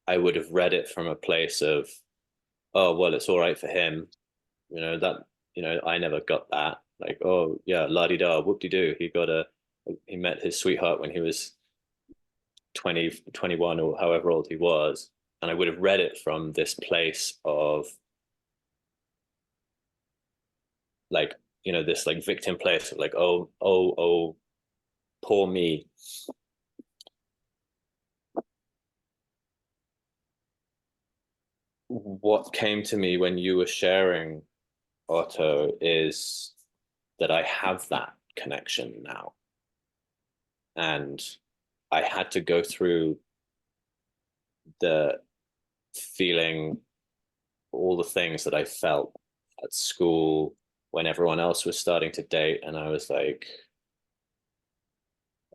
I would have read it from a place of, oh, well, it's all right for him. I never got that. Like, oh yeah, la-di-da, whoop-de-doo. He met his sweetheart when he was 20, 21 or however old he was. And I would have read it from this place of like, this like victim place of like, oh, poor me. What came to me when you were sharing, Otto, is that I have that connection now. And I had to go through the feeling all the things that I felt at school when everyone else was starting to date. And I was like,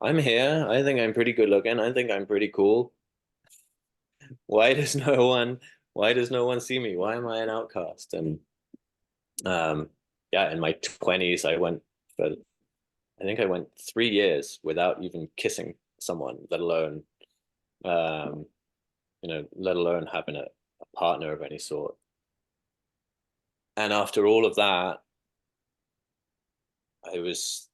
I'm here. I think I'm pretty good looking. I think I'm pretty cool. Why does no one see me? Why am I an outcast? And in my 20s, I think I went 3 years without even kissing someone, let alone having a partner of any sort. And after all of that, I was,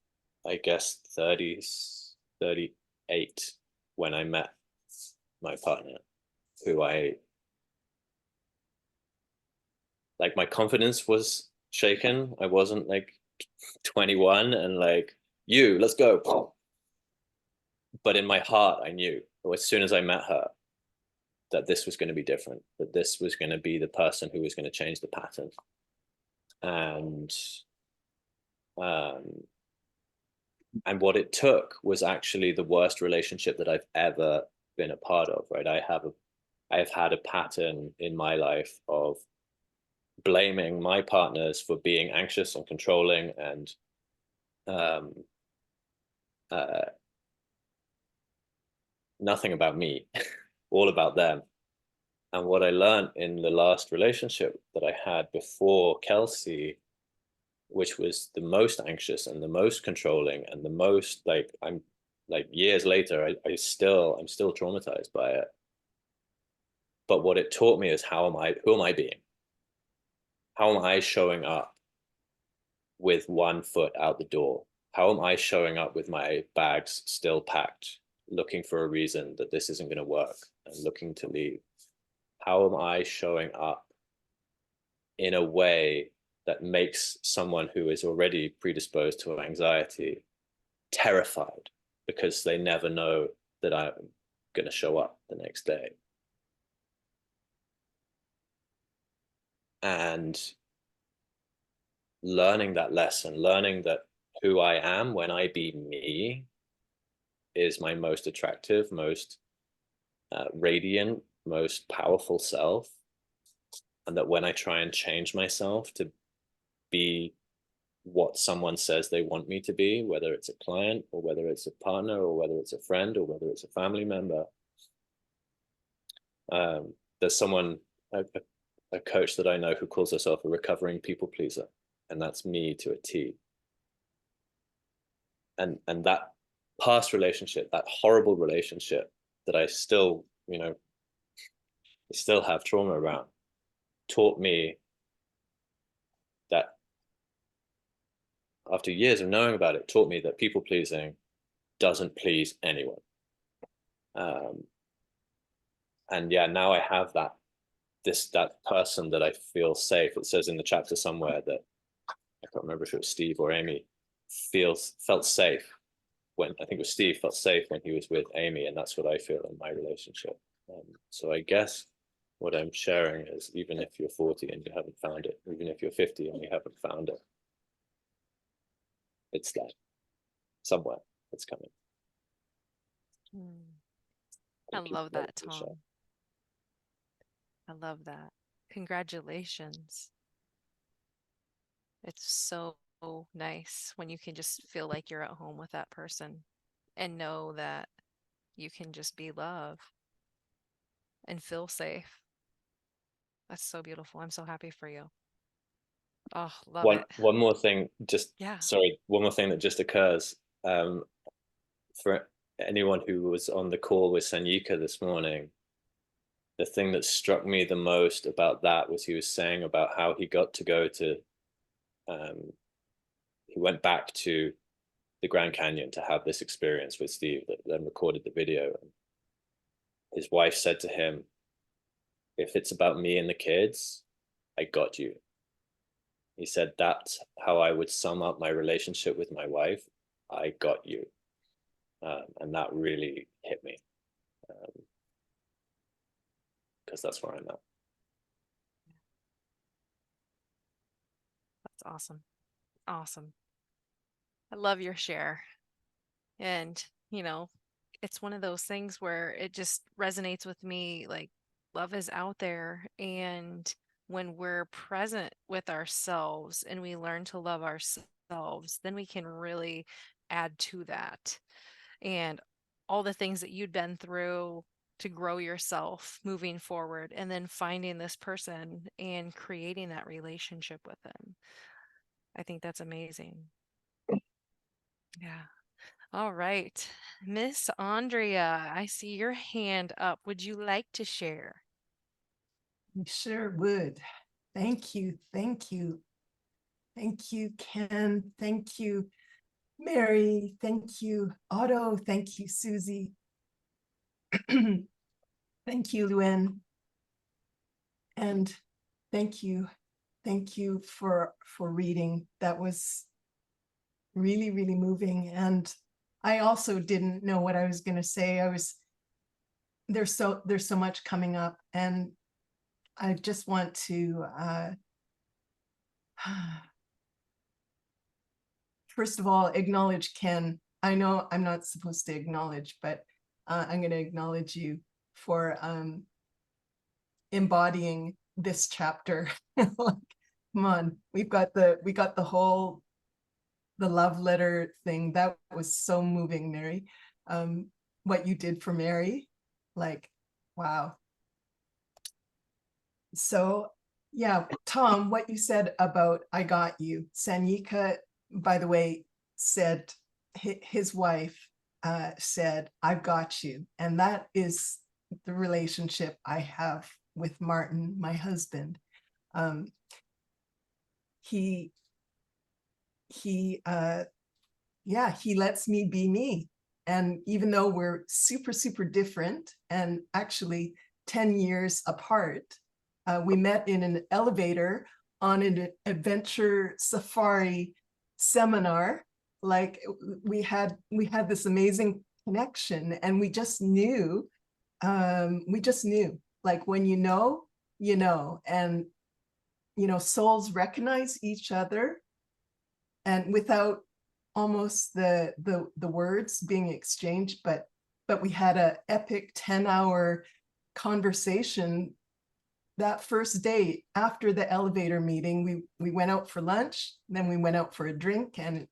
I guess, 38 when I met my partner, who my confidence was shaken. I wasn't like 21 and like, let's go. But in my heart, I knew as soon as I met her that this was going to be different, that this was going to be the person who was going to change the pattern. And what it took was actually the worst relationship that I've ever been a part of, right? I have had a pattern in my life of blaming my partners for being anxious and controlling and nothing about me, all about them. And what I learned in the last relationship that I had before Kelsey, which was the most anxious and the most controlling and the most I'm years later, I'm still traumatized by it. But what it taught me is who am I being? How am I showing up with one foot out the door? How am I showing up with my bags still packed, looking for a reason that this isn't going to work and looking to leave? How am I showing up in a way that makes someone who is already predisposed to anxiety terrified because they never know that I'm going to show up the next day? And learning that lesson, learning that who I am when I be me is my most attractive, most radiant, most powerful self, and that when I try and change myself to be what someone says they want me to be, whether it's a client or whether it's a partner or whether it's a friend or whether it's a family member, there's someone, a coach that I know who calls herself a recovering people pleaser, and that's me to a T. And that past relationship, that horrible relationship that I still, you know, still have trauma around, taught me that, after years of knowing about it, taught me that people pleasing doesn't please anyone. And yeah, now I have that person that I feel safe. It says in the chapter somewhere that, I can't remember if it was Steve or Amy, felt safe when, I think it was Steve, felt safe when he was with Amy, and that's what I feel in my relationship. So I guess what I'm sharing is, even if you're 40 and you haven't found it, even if you're 50 and you haven't found it, it's there somewhere. It's coming. I Thank you love for letting that, me share. Tom. I love that. Congratulations. It's so nice when you can just feel like you're at home with that person and know that you can just be love and feel safe. That's so beautiful. I'm so happy for you. Oh, love it. One more thing, just Yeah. sorry, one more thing that just occurs. For anyone who was on the call with Sanyika this morning, the thing that struck me the most about that was he was saying about how he got to go to, he went back to the Grand Canyon to have this experience with Steve, that then recorded the video. And his wife said to him, "If it's about me and the kids, I got you." He said, "That's how I would sum up my relationship with my wife. I got you." And that really hit me, because that's where I'm at. That's awesome. Awesome. I love your share. And, you know, it's one of those things where it just resonates with me, like love is out there. And when we're present with ourselves and we learn to love ourselves, then we can really add to that. And all the things that you'd been through to grow yourself moving forward, and then finding this person and creating that relationship with them. I think that's amazing. Yeah. All right. Miss Andrea, I see your hand up. Would you like to share? I sure would. Thank you. Thank you. Thank you, Ken. Thank you, Mary. Thank you, Otto. Thank you, Susie. Thank you, Luann. And thank you for reading. That was really, really moving. And I also didn't know what I was going to say. There's so much coming up, and I just want to first of all acknowledge Ken. I know I'm not supposed to acknowledge, but I'm going to acknowledge you for embodying this chapter. Come on, we got the whole love letter thing. That was so moving, Mary. What you did for Mary, like, wow. So yeah, Tom, what you said about I got you. Sanyika, by the way, said his wife said, I've got you. And that is the relationship I have with Martin, my husband. He lets me be me. And even though we're super, super different and actually 10 years apart, we met in an elevator on an adventure safari seminar. Like we had this amazing connection, and we just knew, like when you know, and souls recognize each other, and without almost the words being exchanged, but we had an epic 10-hour conversation that first day after the elevator meeting, we went out for lunch, then we went out for a drink and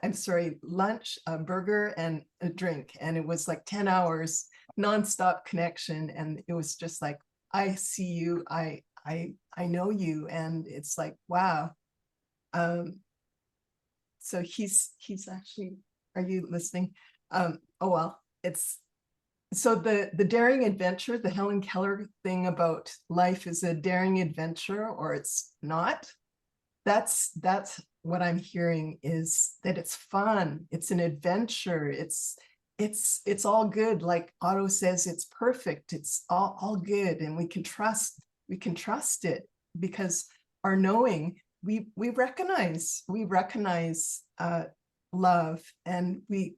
I'm sorry, lunch, a burger and a drink. And it was like 10 hours nonstop connection. And it was just like, I see you, I know you. And it's like, wow. So he's actually, are you listening? Oh, well, it's, so the daring adventure, the Helen Keller thing about life is a daring adventure or it's not. That's what I'm hearing, is that it's fun, it's an adventure, it's all good. Like Otto says, it's perfect, it's all good, and we can trust it, because our knowing, we recognize love, and we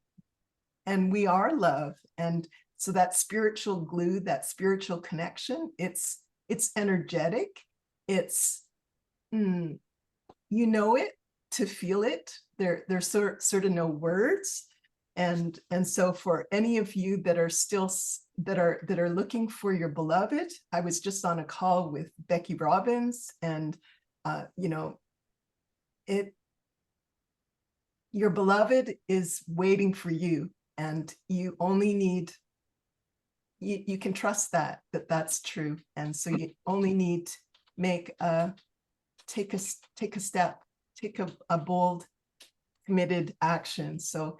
are love. And so that spiritual glue, that spiritual connection, it's energetic, it's you know it to feel it. There's sort of no words. And so for any of you that are still that are looking for your beloved, I was just on a call with Becky Robbins, and you know, your beloved is waiting for you, and you only need, you can trust that's true. And so you only need to make take a step, take a bold, committed action. So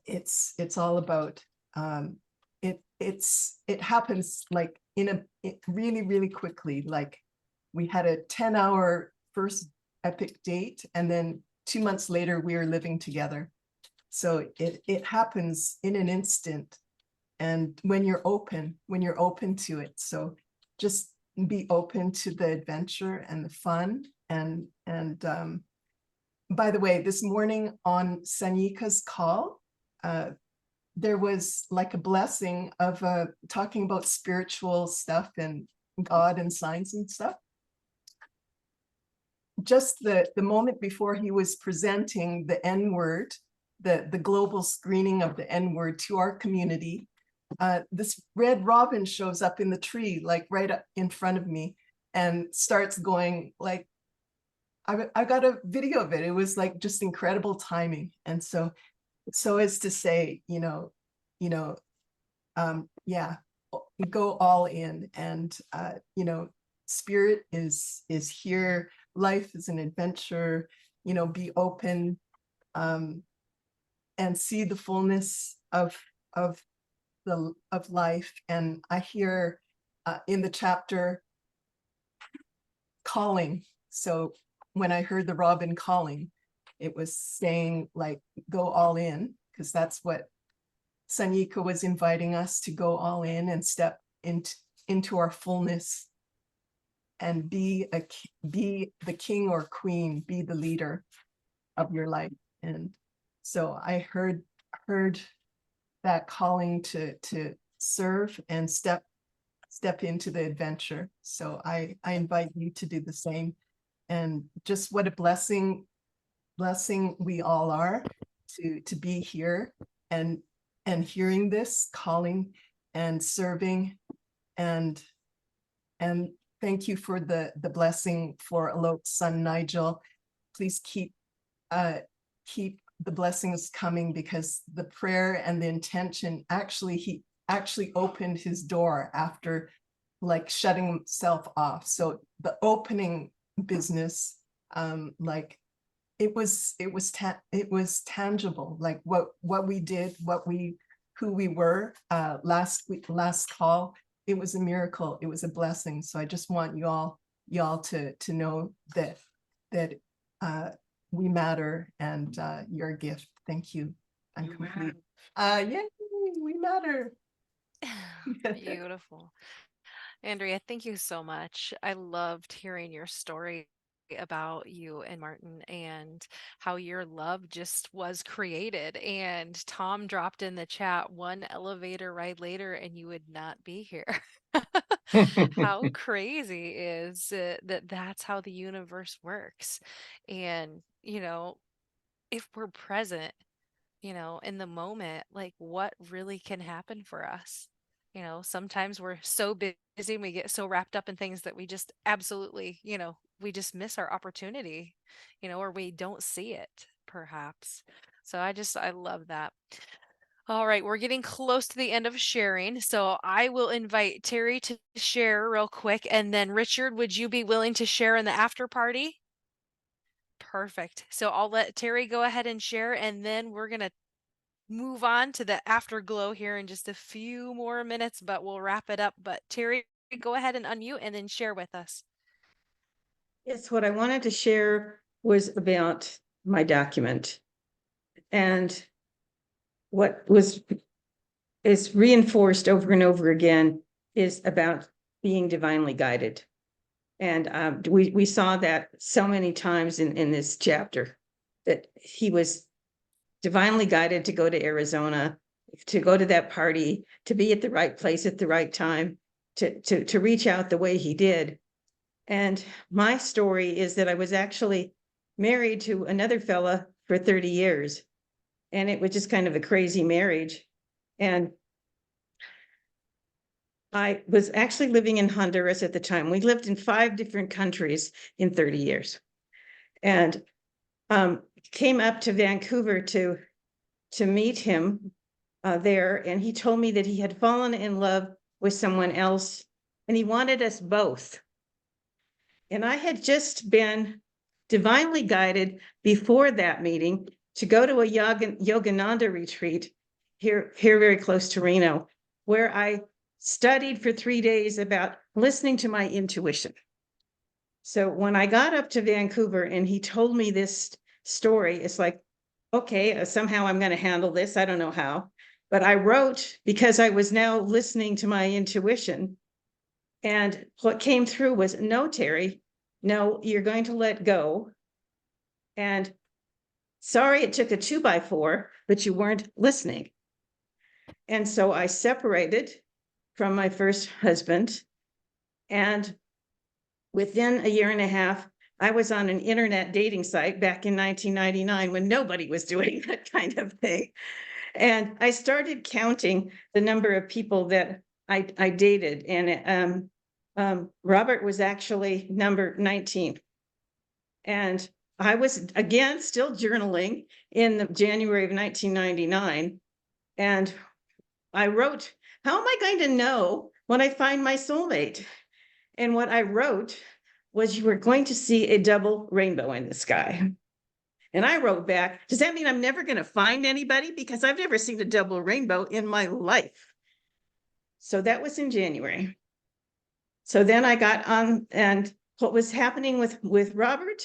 it's all about it happens like really, really quickly. Like we had a 10-hour first epic date, and then 2 months later we were living together. So it happens in an instant. And when you're open to it. So just be open to the adventure and the fun. And by the way, this morning on Sanika's call, there was like a blessing of talking about spiritual stuff and God and science and stuff. Just the moment before he was presenting the N-word, the global screening of the N-word to our community, this red robin shows up in the tree, like right up in front of me, and starts going like, I got a video of it. It was like just incredible timing. And so as to say, yeah, go all in. And spirit is here. Life is an adventure. Be open, and see the fullness of life. And I hear in the chapter calling. So when I heard the robin calling, it was saying like, go all in, because that's what Sanika was inviting us to, go all in and step into our fullness and be the king or queen, be the leader of your life. And so I heard that calling to serve and step into the adventure. So I invite you to do the same. And just what a blessing we all are to be here and hearing this calling and serving. And thank you for the blessing for Alok's son Nigel. Please keep the blessings coming, because the prayer and the intention, he actually opened his door after like shutting himself off. So the opening business, like it was tangible, like what we did, who we were last call. It was a miracle. It was a blessing. So I just want y'all to know that we matter, and you're a gift. Thank you. I'm complete. Yay, we matter. Beautiful. Andrea, thank you so much. I loved hearing your story about you and Martin, and how your love just was created. And Tom dropped in the chat, one elevator ride later and you would not be here. How crazy is it that that's how the universe works? And, if we're present, in the moment, like what really can happen for us? You know, sometimes we're so busy and we get so wrapped up in things that we just absolutely, we just miss our opportunity, or we don't see it perhaps. So I love that. All right, we're getting close to the end of sharing. So I will invite Terry to share real quick. And then Richard, would you be willing to share in the after party? Perfect. So I'll let Terry go ahead and share, and then we're going to move on to the afterglow here in just a few more minutes, but we'll wrap it up. But Terry, go ahead and unmute and then share with us. Yes, what I wanted to share was about my document, and what is reinforced over and over again is about being divinely guided. And we saw that so many times in this chapter, that he was divinely guided to go to Arizona, to go to that party, to be at the right place at the right time, to reach out the way he did. And my story is that I was actually married to another fella for 30 years. And it was just kind of a crazy marriage. And I was actually living in Honduras at the time. We lived in 5 different countries in 30 years. And came up to Vancouver to meet him there. And he told me that he had fallen in love with someone else, and he wanted us both. And I had just been divinely guided before that meeting to go to a Yogananda retreat here very close to Reno, where I studied for 3 days about listening to my intuition. So when I got up to Vancouver and he told me this story, it's like, okay, somehow I'm going to handle this. I don't know how, but I wrote because I was now listening to my intuition. And what came through was, no, Terry, no, you're going to let go. And sorry, it took a 2x4, but you weren't listening. And so I separated from my first husband. And within a year and a half, I was on an internet dating site back in 1999 when nobody was doing that kind of thing. And I started counting the number of people that I dated. And Robert was actually number 19. And I was, again, still journaling in January of 1999. And I wrote, how am I going to know when I find my soulmate? And what I wrote was, you were going to see a double rainbow in the sky. And I wrote back, does that mean I'm never going to find anybody? Because I've never seen a double rainbow in my life. So that was in January. So then I got on, and what was happening with Robert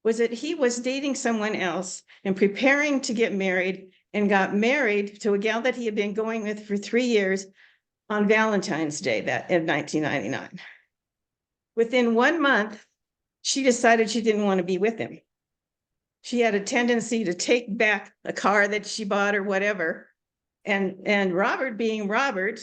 was that he was dating someone else and preparing to get married, and got married to a gal that he had been going with for 3 years on Valentine's Day in 1999. Within 1 month, she decided she didn't want to be with him. She had a tendency to take back a car that she bought or whatever. And Robert being Robert,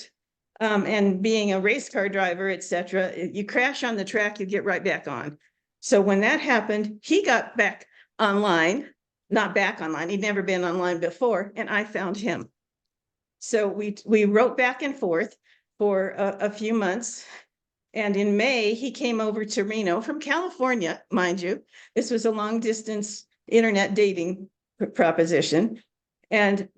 and being a race car driver, etc., you crash on the track, you get right back on. So when that happened, he got back online, not back online, he'd never been online before, and I found him. So we wrote back and forth for a few months. And in May, he came over to Reno from California, mind you. This was a long distance internet dating proposition. And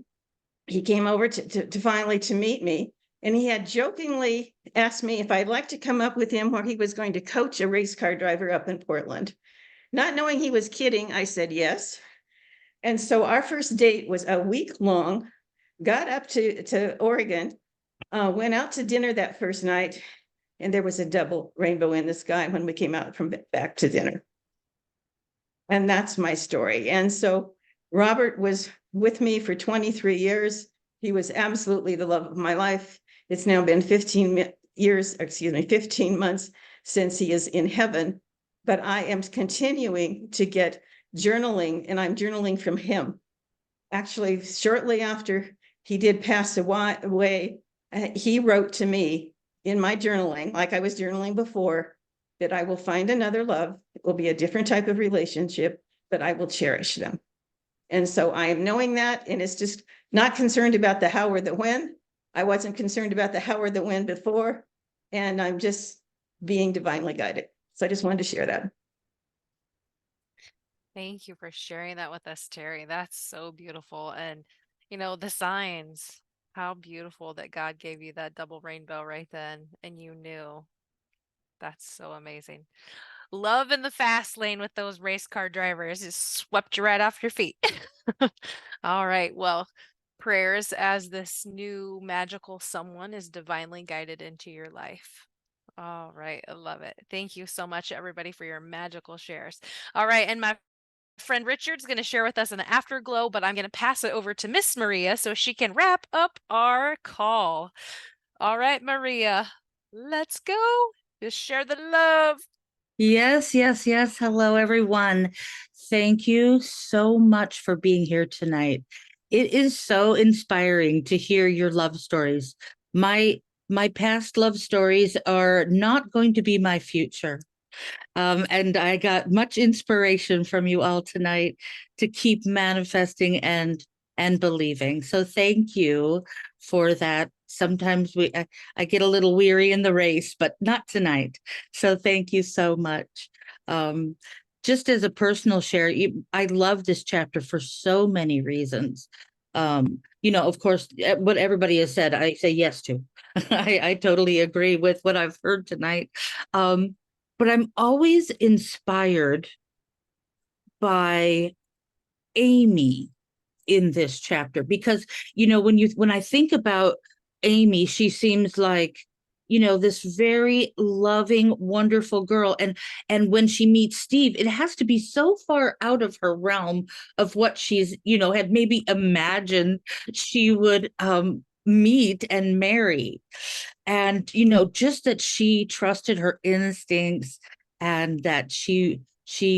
he came over to finally to meet me. And he had jokingly asked me if I'd like to come up with him, where he was going to coach a race car driver up in Portland. Not knowing he was kidding, I said yes. And so our first date was a week long, got up to Oregon, went out to dinner that first night, and there was a double rainbow in the sky when we came out from back to dinner. And that's my story. And so Robert was with me for 23 years. He was absolutely the love of my life. It's now been 15 months since he is in heaven, but I am continuing to get journaling, and I'm journaling from him. Actually, shortly after he did pass away, he wrote to me in my journaling, like I was journaling before, that I will find another love. It will be a different type of relationship, but I will cherish them. And so I am knowing that, and it's just not concerned about the how or the when. I wasn't concerned about the how or the when before, and I'm just being divinely guided. So I just wanted to share that. Thank you for sharing that with us, Terry. That's so beautiful. And, the signs, how beautiful that God gave you that double rainbow right then, and you knew. That's so amazing. Love in the fast lane with those race car drivers just swept you right off your feet. All right. Well, prayers as this new magical someone is divinely guided into your life. All right. I love it. Thank you so much, everybody, for your magical shares. All right. And my friend Richard's going to share with us an afterglow, but I'm going to pass it over to Miss Maria so she can wrap up our call. All right, Maria, let's go. Just share the love. Yes, yes, yes. Hello, everyone. Thank you so much for being here tonight. It is so inspiring to hear your love stories. My past love stories are not going to be my future. And I got much inspiration from you all tonight to keep manifesting and believing. So thank you for that. Sometimes I get a little weary in the race, but not tonight. So thank you so much. Just as a personal share, I love this chapter for so many reasons. Of course, what everybody has said, I say yes to. I totally agree with what I've heard tonight. But I'm always inspired by Amy in this chapter because, when I think about Amy, she seems like, this very loving, wonderful girl. And when she meets Steve, it has to be so far out of her realm of what she's, had maybe imagined she would meet and marry. And, just that she trusted her instincts and that she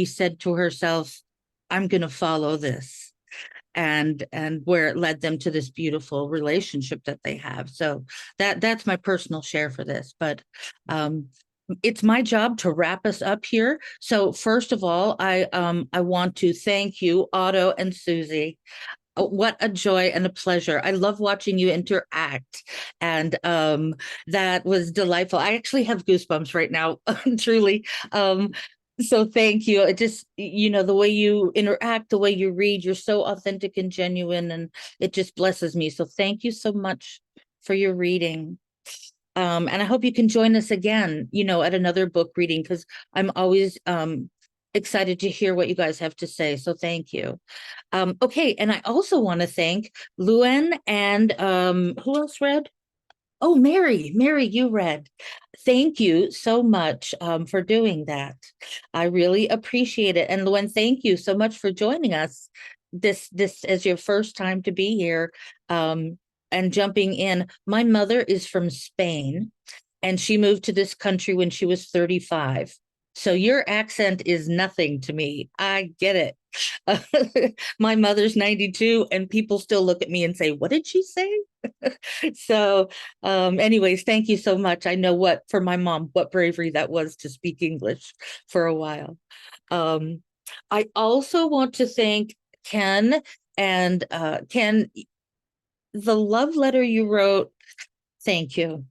said to herself, I'm going to follow this. And where it led them to this beautiful relationship that they have. So that's my personal share for this. But it's my job to wrap us up here. So first of all, I want to thank you, Otto and Susie. What a joy and a pleasure. I love watching you interact. And that was delightful. I actually have goosebumps right now, truly. So thank you. It just, the way you interact, the way you read, you're so authentic and genuine, and it just blesses me. So thank you so much for your reading. And I hope you can join us again, at another book reading, because I'm always excited to hear what you guys have to say. So thank you. Okay. And I also want to thank Luen and who else read? Oh, Mary, you read. Thank you so much for doing that. I really appreciate it. And Luen, thank you so much for joining us. This is your first time to be here and jumping in. My mother is from Spain, and she moved to this country when she was 35. So your accent is nothing to me. I get it. My mother's 92 and people still look at me and say, what did she say? So anyways, thank you so much. I know for my mom, what bravery that was to speak English for a while. I also want to thank Ken and Ken, the love letter you wrote. Thank you.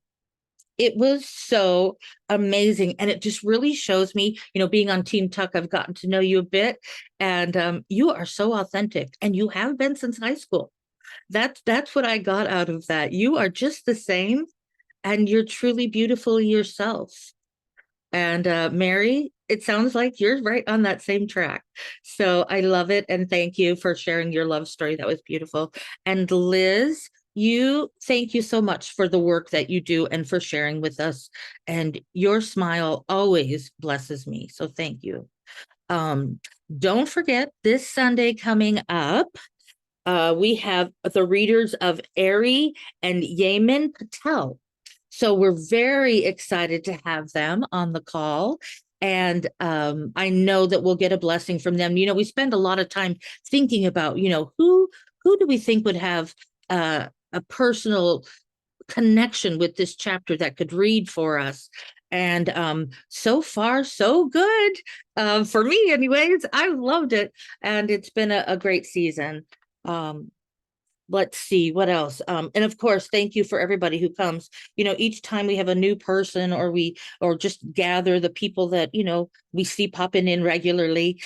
It was so amazing. And it just really shows me, being on Team Tuck, I've gotten to know you a bit, and you are so authentic, and you have been since high school. That's what I got out of that. You are just the same, and you're truly beautiful yourself. And Mary, it sounds like you're right on that same track. So I love it. And thank you for sharing your love story. That was beautiful. And Liz, thank you so much for the work that you do and for sharing with us. And your smile always blesses me. So thank you. Don't forget, this Sunday coming up, we have the readers of Ari and Yemen Patel. So we're very excited to have them on the call. And I know that we'll get a blessing from them. We spend a lot of time thinking about, who do we think would have a personal connection with this chapter that could read for us. And so far, so good. For me, anyways, I loved it. And it's been a great season. let's see what else. And of course, thank you for everybody who comes. You know, each time we have a new person, or just gather the people that, you know, we see popping in regularly.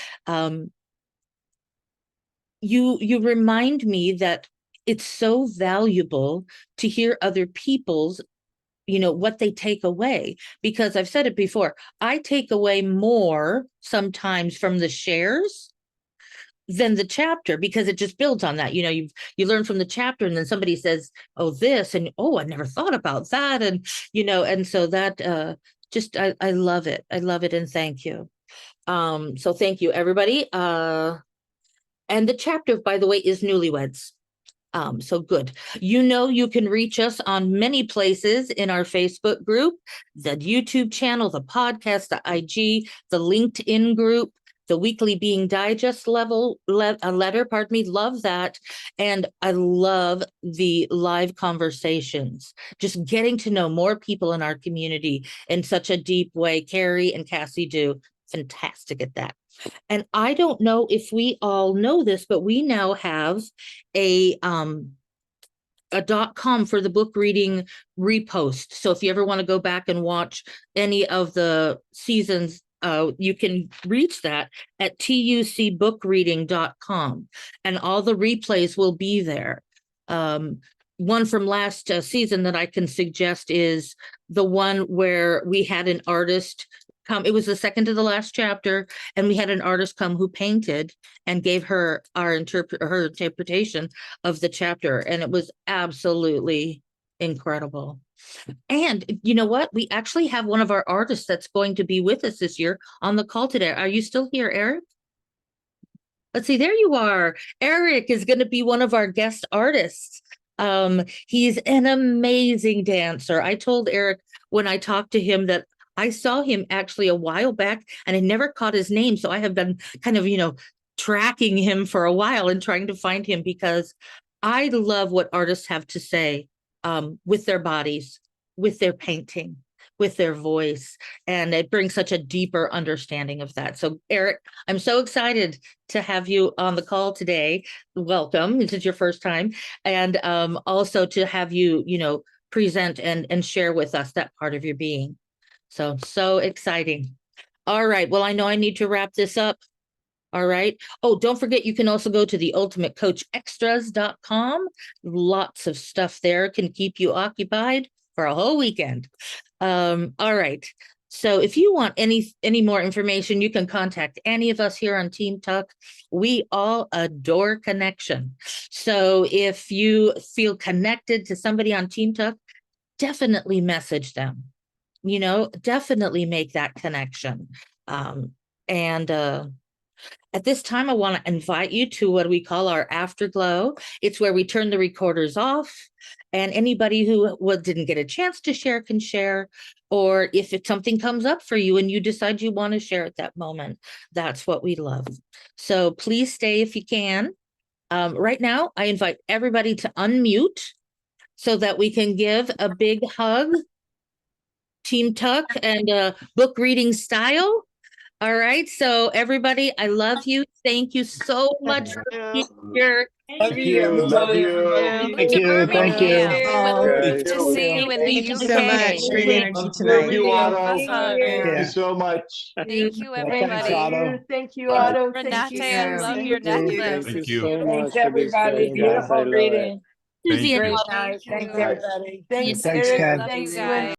You remind me that it's so valuable to hear other people's, you know, what they take away, because I've said it before, I take away more sometimes from the shares than the chapter, because it just builds on that. You know, you learn from the chapter, and then somebody says, oh, this, and oh, I never thought about that. And, you know, and so that just I love it. I love it. And thank you. So thank you, everybody. And the chapter, by the way, is Newlyweds. So good. You know, you can reach us on many places in our Facebook group, the YouTube channel, the podcast, the IG, the LinkedIn group, the weekly Being Digest letter, pardon me, love that. And I love the live conversations, just getting to know more people in our community in such a deep way. Carrie and Cassie do fantastic at that. And I don't know if we all know this, but we now have a .com for the book reading repost. So if you ever want to go back and watch any of the seasons, you can reach that at tucbookreading.com, and all the replays will be there. One from last season that I can suggest is the one where we had an artist come. It was the second to the last chapter, and we had an artist come who painted and gave her her interpretation of the chapter, and it was absolutely incredible. And you know what? We actually have one of our artists that's going to be with us this year on the call today. Are you still here, Eric? Let's see, there you are. Eric is going to be one of our guest artists. He's an amazing dancer. I told Eric when I talked to him that I saw him actually a while back, and I never caught his name. So I have been kind of, you know, tracking him for a while and trying to find him, because I love what artists have to say with their bodies, with their painting, with their voice, and it brings such a deeper understanding of that. So Eric, I'm so excited to have you on the call today. Welcome. This is your first time. And also to have you, you know, present and share with us that part of your being. So exciting. All right. Well, I know I need to wrap this up. All right. Oh, don't forget, you can also go to the ultimatecoachextras.com. Lots of stuff there can keep you occupied for a whole weekend. All right. So if you want any more information, you can contact any of us here on Team Tuck. We all adore connection. So if you feel connected to somebody on Team Tuck, definitely message them. You know, definitely make that connection. At this time, I want to invite you to what we call our afterglow. It's where we turn the recorders off, and anybody who didn't get a chance to share can share, or if something comes up for you and you decide you want to share at that moment, that's what we love. So please stay if you can. Right now, I invite everybody to unmute so that we can give a big hug, Team Tuck and book reading style. All right, so everybody, I love you. Thank you so much for being here. Love you. Love you. Thank you. Thank you. Guys, To see you in the Thank you UK. so much. Great energy Thank tonight. you, Otto. Awesome. Thank you so much. Thank you, Thanks, everybody. Otto. Thank you, Bye. Otto. Thank you, Renate, I love Susie. your necklace. Thank Thank you. so much Thanks, for this everybody. time, guys. I Beautiful love it. reading. Susie and Great Otto. night. Thanks, you. everybody. Thanks, Thanks, Eric. Ken. Love you Thanks, guys. Lynn.